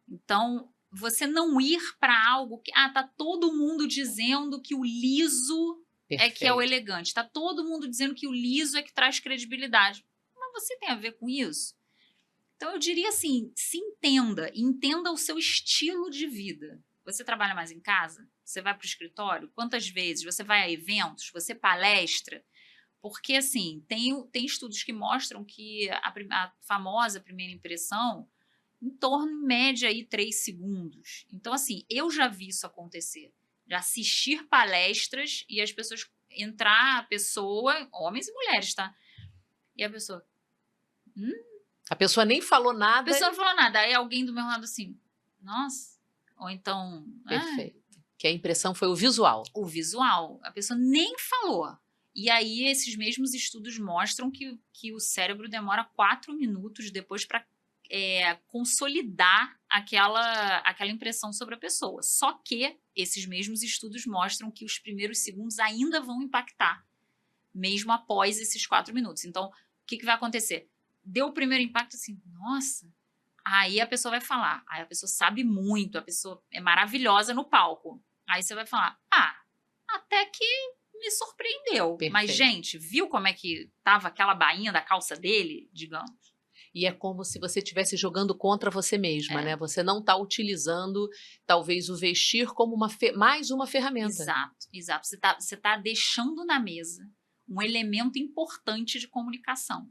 Então, você não ir para algo que, tá todo mundo dizendo que o liso é que é o Perfeito. elegante, tá todo mundo dizendo que o liso é que traz credibilidade. Mas você tem a ver com isso? Então, eu diria assim, se entenda o seu estilo de vida. Você trabalha mais em casa? Você vai para o escritório? Quantas vezes? Você vai a eventos? Você palestra? Porque, assim, tem estudos que mostram que a famosa primeira impressão, em torno, em média, aí, 3 segundos. Então, assim, eu já vi isso acontecer. Já assistir palestras e as pessoas entrar, a pessoa, homens e mulheres, tá? E a pessoa... A pessoa nem falou A nada. pessoa não falou nada. Aí alguém do meu lado assim, nossa. Ou então... Perfeito. Que a impressão foi o visual. O visual. A pessoa nem falou. E aí, esses mesmos estudos mostram que o cérebro demora 4 minutos depois para consolidar aquela impressão sobre a pessoa. Só que esses mesmos estudos mostram que os primeiros segundos ainda vão impactar, mesmo após esses 4 minutos. Então, o que vai acontecer? Deu o primeiro impacto assim, nossa. Aí a pessoa vai falar, aí a pessoa sabe muito, a pessoa é maravilhosa no palco. Aí você vai falar, até que me surpreendeu. Perfeito. Mas, gente, viu como é que tava aquela bainha da calça dele, digamos? E é como se você estivesse jogando contra você mesma, né? Você não está utilizando, talvez, o vestir como mais uma ferramenta. Exato. Você tá deixando na mesa um elemento importante de comunicação.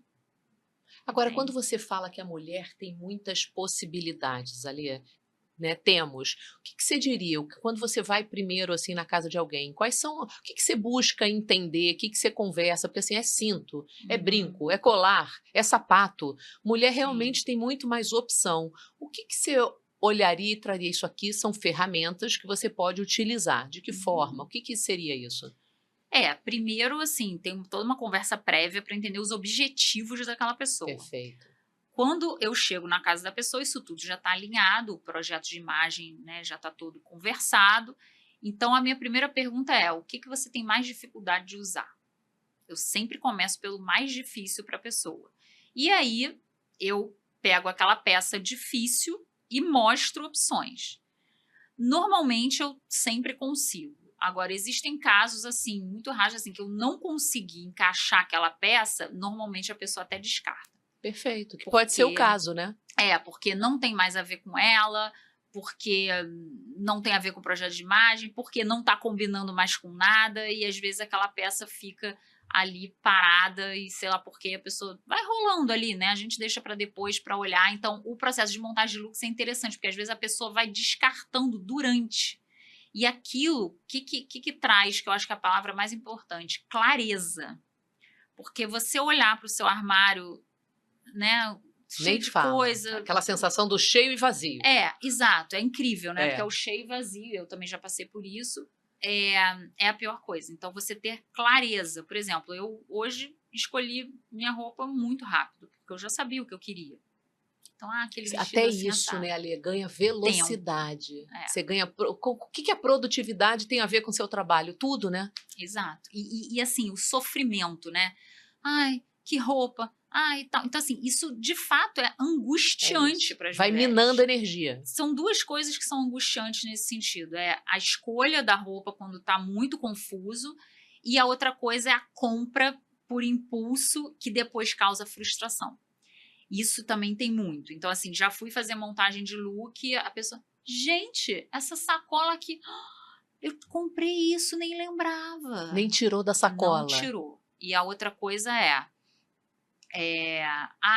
Agora, quando você fala que a mulher tem muitas possibilidades ali, né, temos, o que você diria? Quando você vai primeiro assim na casa de alguém, quais são, o que você busca entender, o que você conversa? Porque assim, é cinto, é brinco, é colar, é sapato. Mulher realmente tem muito mais opção. O que você olharia e traria? Isso aqui são ferramentas que você pode utilizar. De que forma? O que seria isso? Primeiro, assim, tem toda uma conversa prévia para entender os objetivos daquela pessoa. Perfeito. quando eu chego na casa da pessoa, isso tudo já está alinhado, o projeto de imagem, né, já está todo conversado. Então, a minha primeira pergunta é, o que você tem mais dificuldade de usar? Eu sempre começo pelo mais difícil para a pessoa. E aí, eu pego aquela peça difícil e mostro opções. Normalmente, eu sempre consigo. Agora, existem casos, assim, muito raros, assim, que eu não consegui encaixar aquela peça, normalmente a pessoa até descarta. Perfeito, que pode ser o caso, né? Porque não tem mais a ver com ela, porque não tem a ver com o projeto de imagem, porque não está combinando mais com nada, e às vezes aquela peça fica ali parada e sei lá porque a pessoa vai rolando ali, né? A gente deixa para depois para olhar. Então, o processo de montagem de looks é interessante, porque às vezes a pessoa vai descartando durante. E aquilo, que traz, que eu acho que é a palavra mais importante, clareza. Porque você olhar para o seu armário, né, cheio de coisa. Aquela sensação do cheio e vazio. Exato, é incrível, né? Porque é o cheio e vazio, eu também já passei por isso, é a pior coisa. Então, você ter clareza. Por exemplo, eu hoje escolhi minha roupa muito rápido, porque eu já sabia o que eu queria. Então, aquele vestido até assim, isso, assado. né, Ale? Ganha velocidade. Você ganha... O que a produtividade tem a ver com o seu trabalho? Tudo, né? Exato. E assim, o sofrimento, né? Ai, que roupa. Ai, tal. Então, assim, isso de fato é angustiante para as mulheres. Vai minando a energia. São duas coisas que são angustiantes nesse sentido. É a escolha da roupa quando está muito confuso, e a outra coisa é a compra por impulso, que depois causa frustração. Isso também tem muito. Então, assim, já fui fazer montagem de look, a pessoa... Gente, essa sacola aqui... Eu comprei isso, nem lembrava. Nem tirou da sacola. Não tirou. E a outra coisa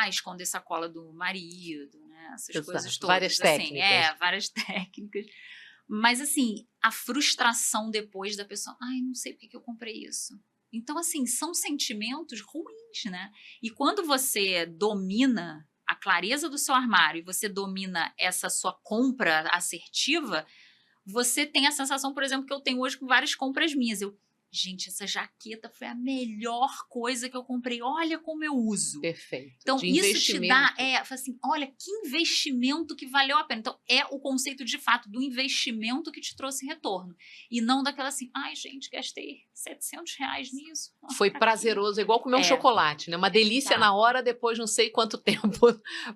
esconder sacola do marido, né? Essas coisas todas. Várias técnicas. Várias técnicas. Mas, assim, a frustração depois da pessoa... Ai, não sei por que eu comprei isso. Então, assim, são sentimentos ruins, né? E quando você domina a clareza do seu armário e você domina essa sua compra assertiva, você tem a sensação, por exemplo, que eu tenho hoje com várias compras minhas. Gente, essa jaqueta foi a melhor coisa que eu comprei. Olha como eu uso. Perfeito. Então, isso te dá... assim, olha, que investimento que valeu a pena. Então, é o conceito, de fato, do investimento que te trouxe retorno. E não daquela assim, ai, gente, gastei R$700 nisso. Foi prazeroso, igual comer um chocolate, né? Uma delícia na hora, depois não sei quanto tempo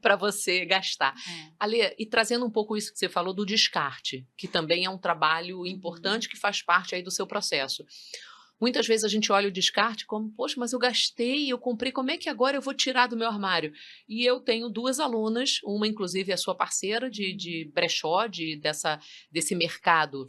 para você gastar. Ale, e trazendo um pouco isso que você falou do descarte, que também é um trabalho importante que faz parte aí do seu processo. Muitas vezes a gente olha o descarte como, poxa, mas eu gastei, eu comprei, como é que agora eu vou tirar do meu armário? E eu tenho duas alunas, uma inclusive é sua parceira de brechó, desse mercado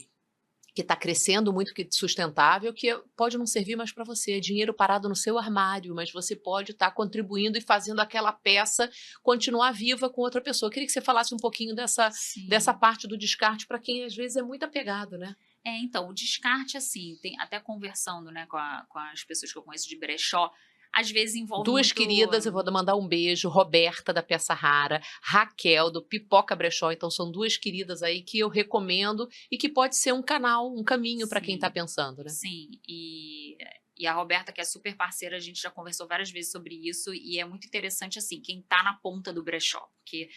que está crescendo muito, que sustentável, que pode não servir mais para você, é dinheiro parado no seu armário, mas você pode estar contribuindo e fazendo aquela peça continuar viva com outra pessoa. Eu queria que você falasse um pouquinho dessa parte do descarte para quem às vezes é muito apegado, né? Então, o descarte, assim, tem até conversando, né, com as pessoas que eu conheço de brechó, às vezes envolve duas queridas, eu vou mandar um beijo, Roberta, da Peça Rara, Raquel, do Pipoca Brechó, então são duas queridas aí que eu recomendo e que pode ser um canal, um caminho para quem está pensando, né? Sim, e a Roberta, que é super parceira, a gente já conversou várias vezes sobre isso, e é muito interessante, assim, quem está na ponta do brechó, porque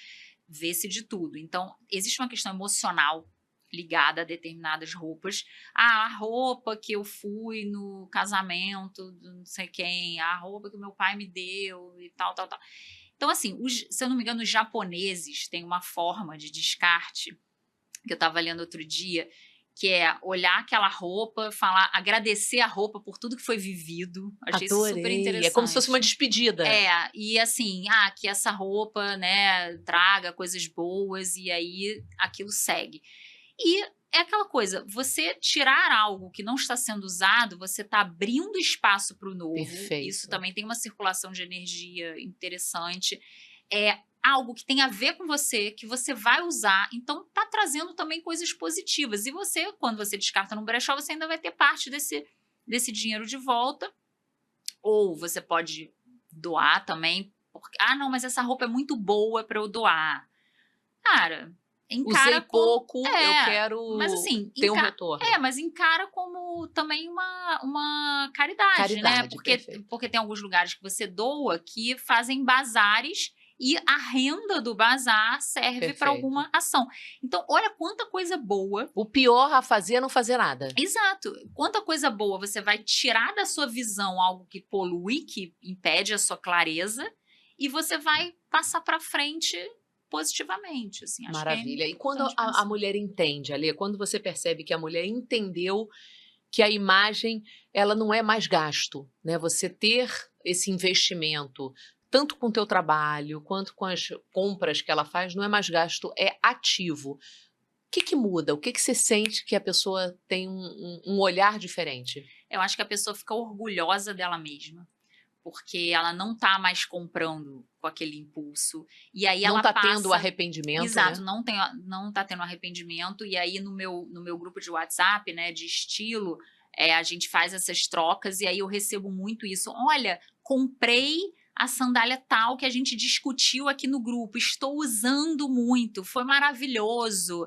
vê-se de tudo. Então, existe uma questão emocional ligada a determinadas roupas. A roupa que eu fui no casamento do não sei quem, a roupa que o meu pai me deu e tal. Então, assim, se eu não me engano, os japoneses têm uma forma de descarte, que eu estava lendo outro dia, que é olhar aquela roupa, agradecer a roupa por tudo que foi vivido. Achei isso super interessante. É como se fosse uma despedida. E assim, que essa roupa, né, traga coisas boas e aí aquilo segue. E é aquela coisa, você tirar algo que não está sendo usado, você está abrindo espaço para o novo. Perfeito. Isso também tem uma circulação de energia interessante. É algo que tem a ver com você, que você vai usar, então está trazendo também coisas positivas. E você, quando você descarta no brechó, você ainda vai ter parte desse dinheiro de volta. Ou você pode doar também, porque, não, mas essa roupa é muito boa para eu doar. Cara... Usei pouco, eu quero ter um retorno. Mas encara como também uma caridade, né? Porque tem alguns lugares que você doa que fazem bazares e a renda do bazar serve para Perfeito. alguma ação. Então, olha quanta coisa boa. O pior a fazer é não fazer nada. Exato. Quanta coisa boa você vai tirar da sua visão algo que polui, que impede a sua clareza, e você vai passar para frente positivamente, assim, acho que é Maravilha. E quando importante a pensar. mulher entende, Ale, quando você percebe que a mulher entendeu que a imagem, ela não é mais gasto, né? Você ter esse investimento, tanto com o teu trabalho, quanto com as compras que ela faz, não é mais gasto, é ativo. O que muda? O que você sente que a pessoa tem um olhar diferente? Eu acho que a pessoa fica orgulhosa dela mesma, porque ela não tá mais comprando com aquele impulso, e aí Não ela tá tendo passa. arrependimento, Exato, né? não tá tendo arrependimento, e aí no meu grupo de WhatsApp, né, de estilo, a gente faz essas trocas, e aí eu recebo muito isso. Olha, comprei a sandália tal que a gente discutiu aqui no grupo, estou usando muito, foi maravilhoso,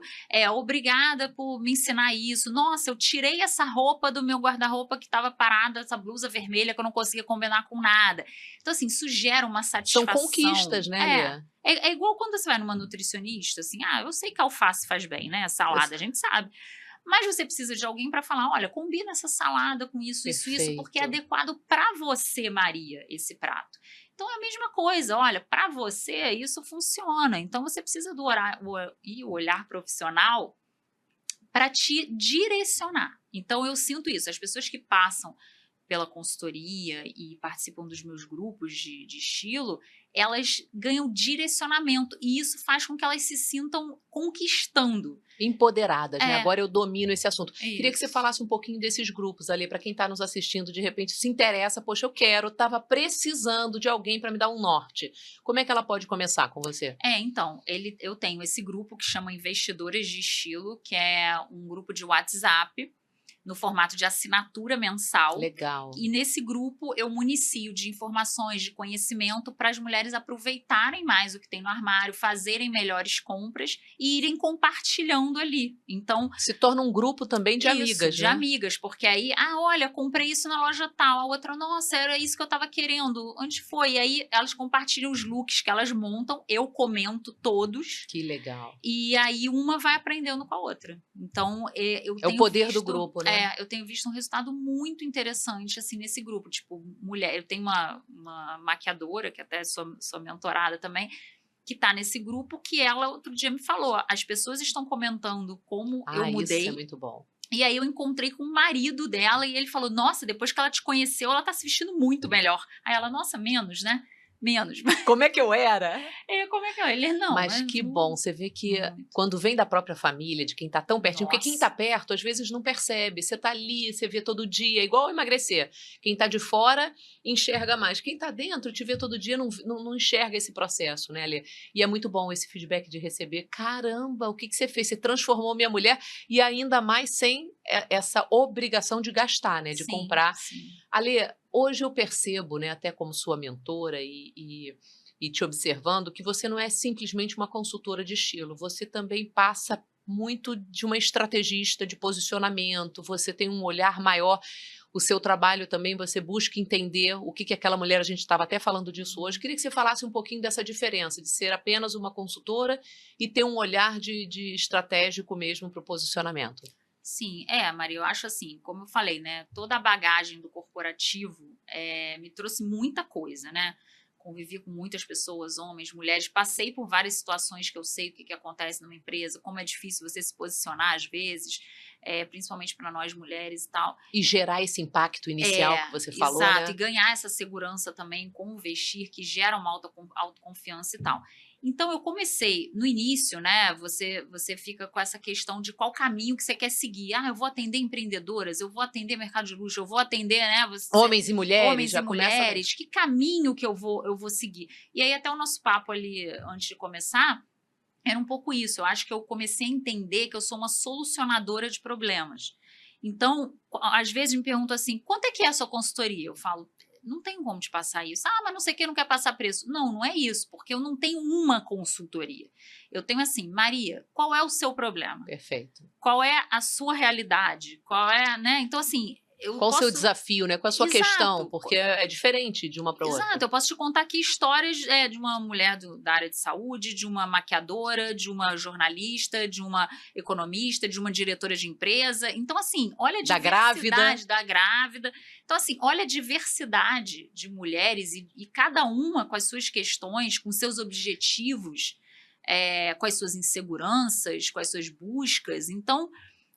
obrigada por me ensinar isso. Nossa, eu tirei essa roupa do meu guarda-roupa que estava parada, essa blusa vermelha que eu não conseguia combinar com nada. Então, assim, isso gera uma São satisfação. conquistas, né, Lê? É igual quando você vai numa nutricionista, assim, eu sei que alface faz bem, né? Salada, a gente sabe. Mas você precisa de alguém para falar, olha, combina essa salada com isso, porque é Perfeito. adequado para você, Maria, esse prato. Então é a mesma coisa, olha, para você isso funciona. Então você precisa do olhar profissional para te direcionar. Então eu sinto isso, as pessoas que passam pela consultoria e participam dos meus grupos de estilo, elas ganham direcionamento e isso faz com que elas se sintam conquistando. Empoderadas, né? É, Agora eu domino esse assunto. Queria que você isso. falasse um pouquinho desses grupos ali, para quem está nos assistindo, de repente se interessa, poxa, eu quero, estava precisando de alguém para me dar um norte. Como é que ela pode começar com você? Então, eu tenho esse grupo que chama Investidoras de Estilo, que é um grupo de WhatsApp, no formato de assinatura mensal. Legal. E nesse grupo eu municio de informações, de conhecimento para as mulheres aproveitarem mais o que tem no armário, fazerem melhores compras e irem compartilhando ali. Então, Se torna um grupo também de isso, amigas, de né? amigas, porque aí, olha, comprei isso na loja tal, a outra, nossa, era isso que eu tava querendo, onde foi? E aí elas compartilham os looks que elas montam, eu comento todos, Que legal. e aí uma vai aprendendo com a outra. Então, eu É o tenho poder do visto, grupo, né? eu tenho visto um resultado muito interessante, assim, nesse grupo, tipo, mulher, eu tenho uma maquiadora, que até sou mentorada também, que tá nesse grupo, que ela outro dia me falou, as pessoas estão comentando como eu Isso é mudei, muito bom. e aí eu encontrei com o marido dela e ele falou, nossa, depois que ela te conheceu, ela tá se vestindo muito melhor. Aí ela, nossa, menos, né? Menos. Como é que eu era? Como é que é? Ele, não, Mas que bom, você vê que muito. quando vem da própria família, de quem está tão pertinho, porque quem está Nossa. perto às vezes não percebe, você está ali, você vê todo dia, igual emagrecer. Quem está de fora enxerga mais, quem está dentro te vê todo dia não enxerga esse processo, né, Lê? E é muito bom esse feedback de receber, caramba, o que você fez? Você transformou minha mulher e ainda mais sem essa obrigação de gastar, né, de Sim, comprar. sim. Ale, hoje eu percebo, né, até como sua mentora e te observando, que você não é simplesmente uma consultora de estilo, você também passa muito de uma estrategista de posicionamento, você tem um olhar maior, o seu trabalho também, você busca entender o que aquela mulher, a gente estava até falando disso hoje, queria que você falasse um pouquinho dessa diferença, de ser apenas uma consultora e ter um olhar de estratégico mesmo para o posicionamento. Sim, Maria, eu acho assim, como eu falei, né, toda a bagagem do corporativo me trouxe muita coisa, né? Convivi com muitas pessoas, homens, mulheres, passei por várias situações que eu sei o que acontece numa empresa, como é difícil você se posicionar às vezes, principalmente para nós mulheres e tal. E gerar esse impacto inicial que você falou, exato, né? e ganhar essa segurança também com o vestir, que gera uma autoconfiança e tal. Então eu comecei no início, né? Você fica com essa questão de qual caminho que você quer seguir. Eu vou atender empreendedoras, eu vou atender mercado de luxo, eu vou atender, né? Homens e mulheres, Homens já e começa daí. mulheres, que caminho que eu vou seguir? E aí até o nosso papo ali antes de começar era um pouco isso. Eu acho que eu comecei a entender que eu sou uma solucionadora de problemas. Então, às vezes me perguntam assim, quanto é que é a sua consultoria? Eu falo, não tenho como te passar isso. Mas não sei quem não quer passar preço. Não, não é isso, porque eu não tenho uma consultoria. Eu tenho assim, Maria, qual é o seu problema? Perfeito. Qual é a sua realidade? Qual é, né? Então, assim, eu Qual o seu posso... desafio, né? Qual a sua questão? Exato. Porque é diferente de uma para outra. Exato, eu posso te contar aqui histórias de uma mulher da área de saúde, de uma maquiadora, de uma jornalista, de uma economista, de uma diretora de empresa. Então, assim, olha a Da grávida. diversidade da grávida. Então, assim, olha a diversidade de mulheres e cada uma com as suas questões, com seus objetivos, com as suas inseguranças, com as suas buscas. Então,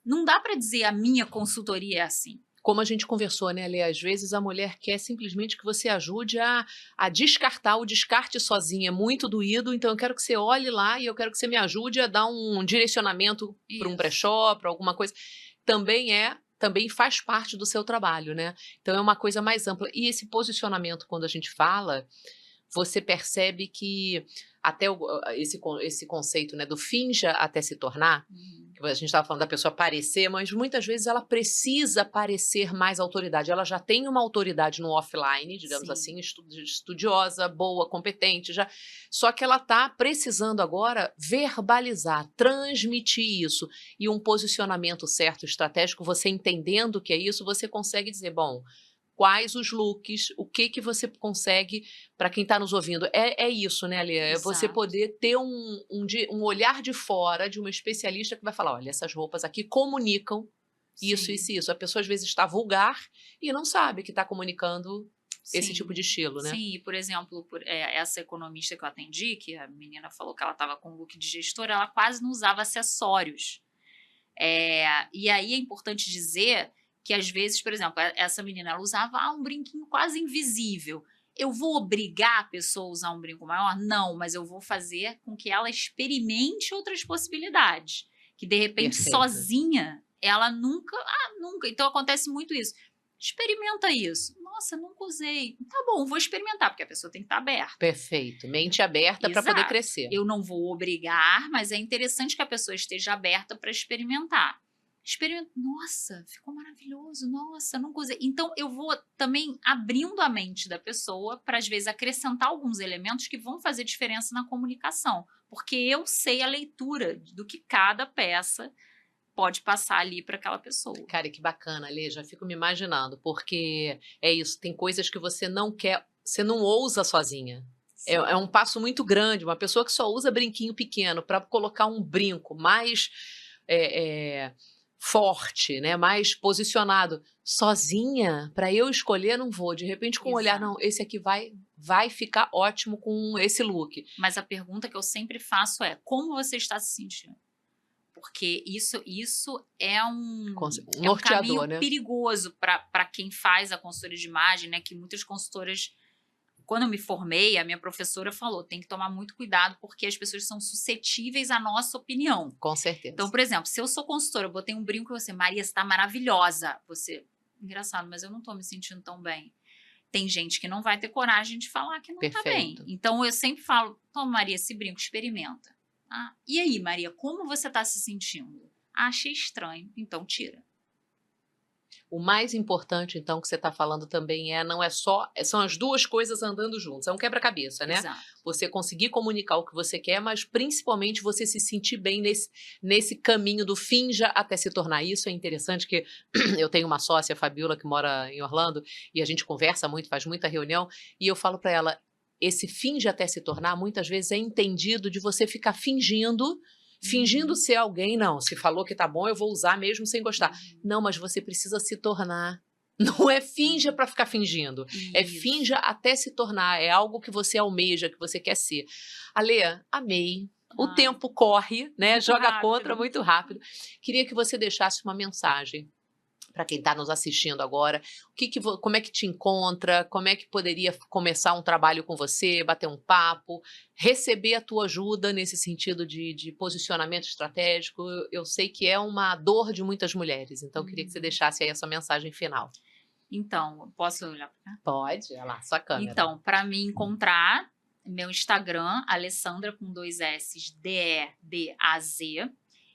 não dá para dizer a minha consultoria é assim. Como a gente conversou, né, Lê? Às vezes a mulher quer simplesmente que você ajude a descartar. O descarte sozinha é muito doído, então eu quero que você olhe lá e eu quero que você me ajude a dar um direcionamento para um Isso. brechó, para alguma coisa. Também faz parte do seu trabalho, né? Então é uma coisa mais ampla. E esse posicionamento, quando a gente fala, você percebe que até esse conceito, né, do finja até se tornar, que a gente estava falando da pessoa parecer, mas muitas vezes ela precisa parecer mais autoridade. Ela já tem uma autoridade no offline, digamos Sim. assim, estudiosa, boa, competente, já. Só que ela está precisando agora verbalizar, transmitir isso. E um posicionamento certo, estratégico, você entendendo que é isso, você consegue dizer, bom, quais os looks, o que você consegue, para quem está nos ouvindo. É isso, né, Lia? É você Exato. poder ter um olhar de fora de uma especialista que vai falar, olha, essas roupas aqui comunicam isso, Sim. isso e isso. A pessoa às vezes está vulgar e não sabe que está comunicando esse Sim. tipo de estilo, né? Sim, e por exemplo, essa economista que eu atendi, que a menina falou que ela estava com look de gestora, ela quase não usava acessórios. E aí é importante dizer que às vezes, por exemplo, essa menina ela usava um brinquinho quase invisível. Eu vou obrigar a pessoa a usar um brinco maior? Não, mas eu vou fazer com que ela experimente outras possibilidades. Que de repente, Perfeito. sozinha, ela nunca. Nunca. Então acontece muito isso. Experimenta isso. Nossa, nunca usei. Tá bom, vou experimentar, porque a pessoa tem que estar aberta. Perfeito. Mente aberta para poder Exato. crescer. Eu não vou obrigar, mas é interessante que a pessoa esteja aberta para experimentar. Nossa, ficou maravilhoso. Nossa, nunca usei. Então, eu vou também abrindo a mente da pessoa para, às vezes, acrescentar alguns elementos que vão fazer diferença na comunicação. Porque eu sei a leitura do que cada peça pode passar ali para aquela pessoa. Cara, que bacana, Lê, já fico me imaginando, porque é isso, tem coisas que você não quer, você não ousa sozinha. É um passo muito grande, uma pessoa que só usa brinquinho pequeno para colocar um brinco mais forte, né, mais posicionado, sozinha, para eu escolher, não vou. De repente, com o olhar, não, esse aqui vai ficar ótimo com esse look. Mas a pergunta que eu sempre faço é, como você está se sentindo? Porque isso é um caminho, né, perigoso para quem faz a consultoria de imagem, né? Que muitas consultoras, quando eu me formei, a minha professora falou, tem que tomar muito cuidado porque as pessoas são suscetíveis à nossa opinião. Com certeza. Então, por exemplo, se eu sou consultora, eu botei um brinco e você, Maria, você está maravilhosa. Você, engraçado, mas eu não estou me sentindo tão bem. Tem gente que não vai ter coragem de falar que não está bem. Então, eu sempre falo, toma, Maria, esse brinco, experimenta. E aí, Maria, como você está se sentindo? Achei estranho, então tira. O mais importante, então, que você está falando também não é só, são as duas coisas andando juntas, é um quebra-cabeça, né? Exato. Você conseguir comunicar o que você quer, mas principalmente você se sentir bem nesse caminho do finja até se tornar. Isso é interessante, que eu tenho uma sócia, a Fabiola, que mora em Orlando, e a gente conversa muito, faz muita reunião, e eu falo para ela, esse finja até se tornar, muitas vezes é entendido de você ficar fingindo ser alguém. Não, se falou que tá bom, eu vou usar mesmo sem gostar. Não, mas você precisa se tornar. Não é finja para ficar fingindo. Isso. É finja até se tornar. É algo que você almeja, que você quer ser. Alê, amei. O tempo corre, né? Muito joga rápido. Contra muito rápido. Queria que você deixasse uma mensagem para quem está nos assistindo agora, como é que te encontra, como é que poderia começar um trabalho com você, bater um papo, receber a tua ajuda nesse sentido de posicionamento estratégico. Eu sei que é uma dor de muitas mulheres, então eu queria que você deixasse aí essa mensagem final. Então, posso olhar para cá? Pode, olha lá, sua câmera. Então, para me encontrar, meu Instagram, Alessandra com 2 S's, DEDAZ.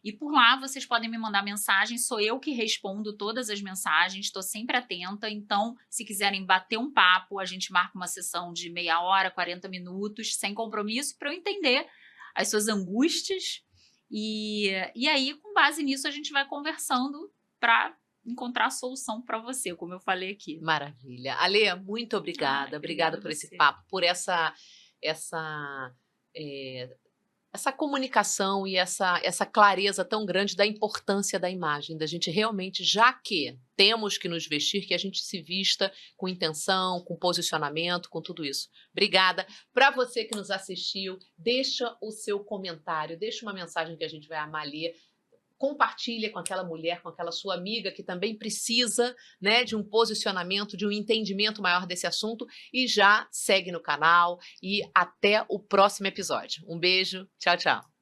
E por lá vocês podem me mandar mensagem, sou eu que respondo todas as mensagens, estou sempre atenta. Então, se quiserem bater um papo, a gente marca uma sessão de meia hora, 40 minutos, sem compromisso, para eu entender as suas angústias. E aí, com base nisso, a gente vai conversando para encontrar a solução para você, como eu falei aqui. Maravilha. Ale, muito obrigada. Obrigada por esse papo, por essa, eh, essa comunicação e essa clareza tão grande da importância da imagem, da gente realmente, já que temos que nos vestir, que a gente se vista com intenção, com posicionamento, com tudo isso. Obrigada. Para você que nos assistiu, deixa o seu comentário, deixa uma mensagem que a gente vai amar ler. Compartilha com aquela mulher, com aquela sua amiga que também precisa, né, de um posicionamento, de um entendimento maior desse assunto, e já segue no canal e até o próximo episódio. Um beijo, tchau, tchau.